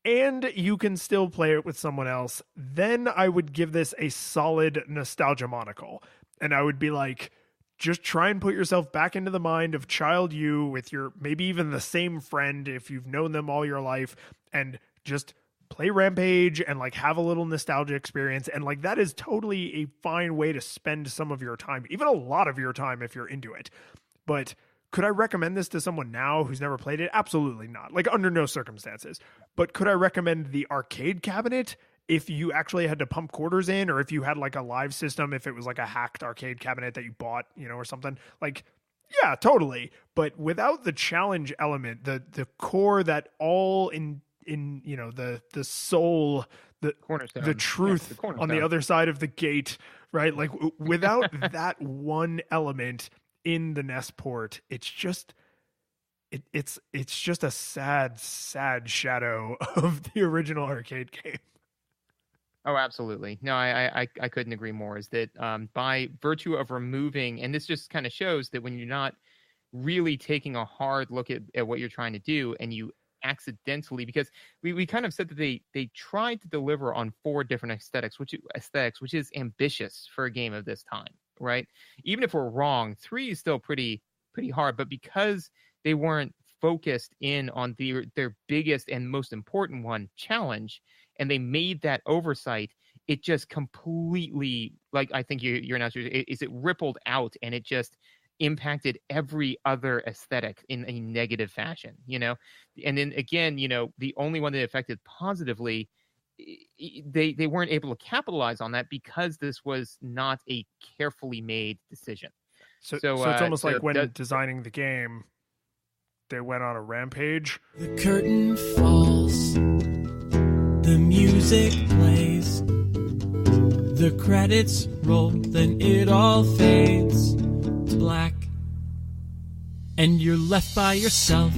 and you can still play it with someone else, then I would give this a solid nostalgia monocle. And I would be like, just try and put yourself back into the mind of child you with your, maybe even the same friend if you've known them all your life, and just play Rampage and like have a little nostalgia experience. And like, that is totally a fine way to spend some of your time, even a lot of your time if you're into it. But could I recommend this to someone now who's never played it? Absolutely not. Like, under no circumstances. But could I recommend the arcade cabinet if you actually had to pump quarters in, or if you had like a live system, if it was like a hacked arcade cabinet that you bought, or something? Like, yeah, totally. But without the challenge element, the core that all in the soul, the cornerstone, the truth on the other side of the gate, right? Like, without that one element in the NES port, it's just a sad shadow of the original arcade game. Oh, absolutely. No, I couldn't agree more. Is that by virtue of removing, and this just kind of shows that when you're not really taking a hard look at what you're trying to do, and you accidentally, because we kind of said that they tried to deliver on 4 different aesthetics, which is ambitious for a game of this time, right? Even if we're wrong, 3 is still pretty hard, but because they weren't focused in on their biggest and most important one, challenge, and they made that oversight, it just completely, like I think your answer is, it rippled out, and it just impacted every other aesthetic in a negative fashion, And then again, the only one that affected positively, they weren't able to capitalize on that because this was not a carefully made decision. So it's almost like when designing the game, they went on a rampage. The curtain falls, the music plays, the credits roll, then it all fades to black, and you're left by yourself.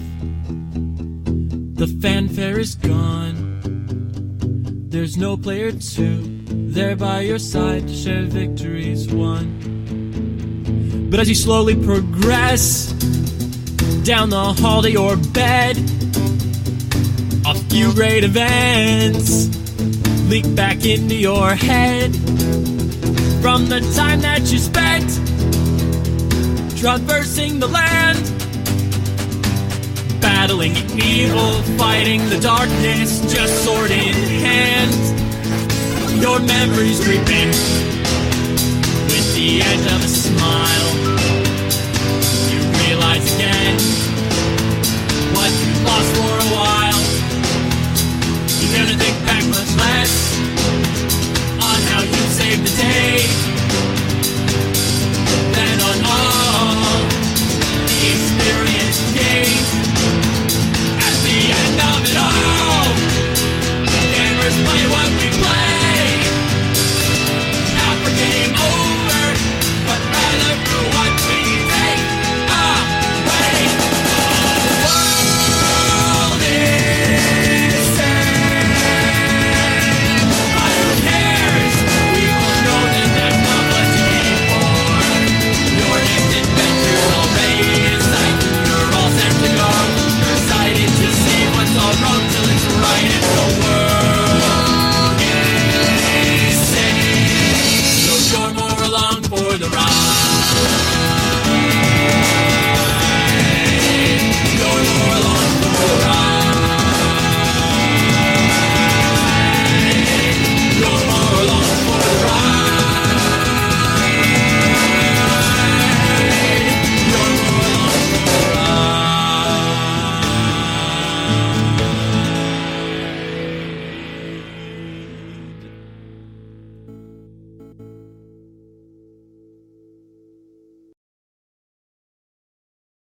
The fanfare is gone, there's no player 2 there by your side to share victories won. But as you slowly progress down the hall to your bed, a few great events leak back into your head from the time that you spent traversing the land, battling evil, fighting the darkness, just sword in hand. Your memories creep in with the edge of a smile.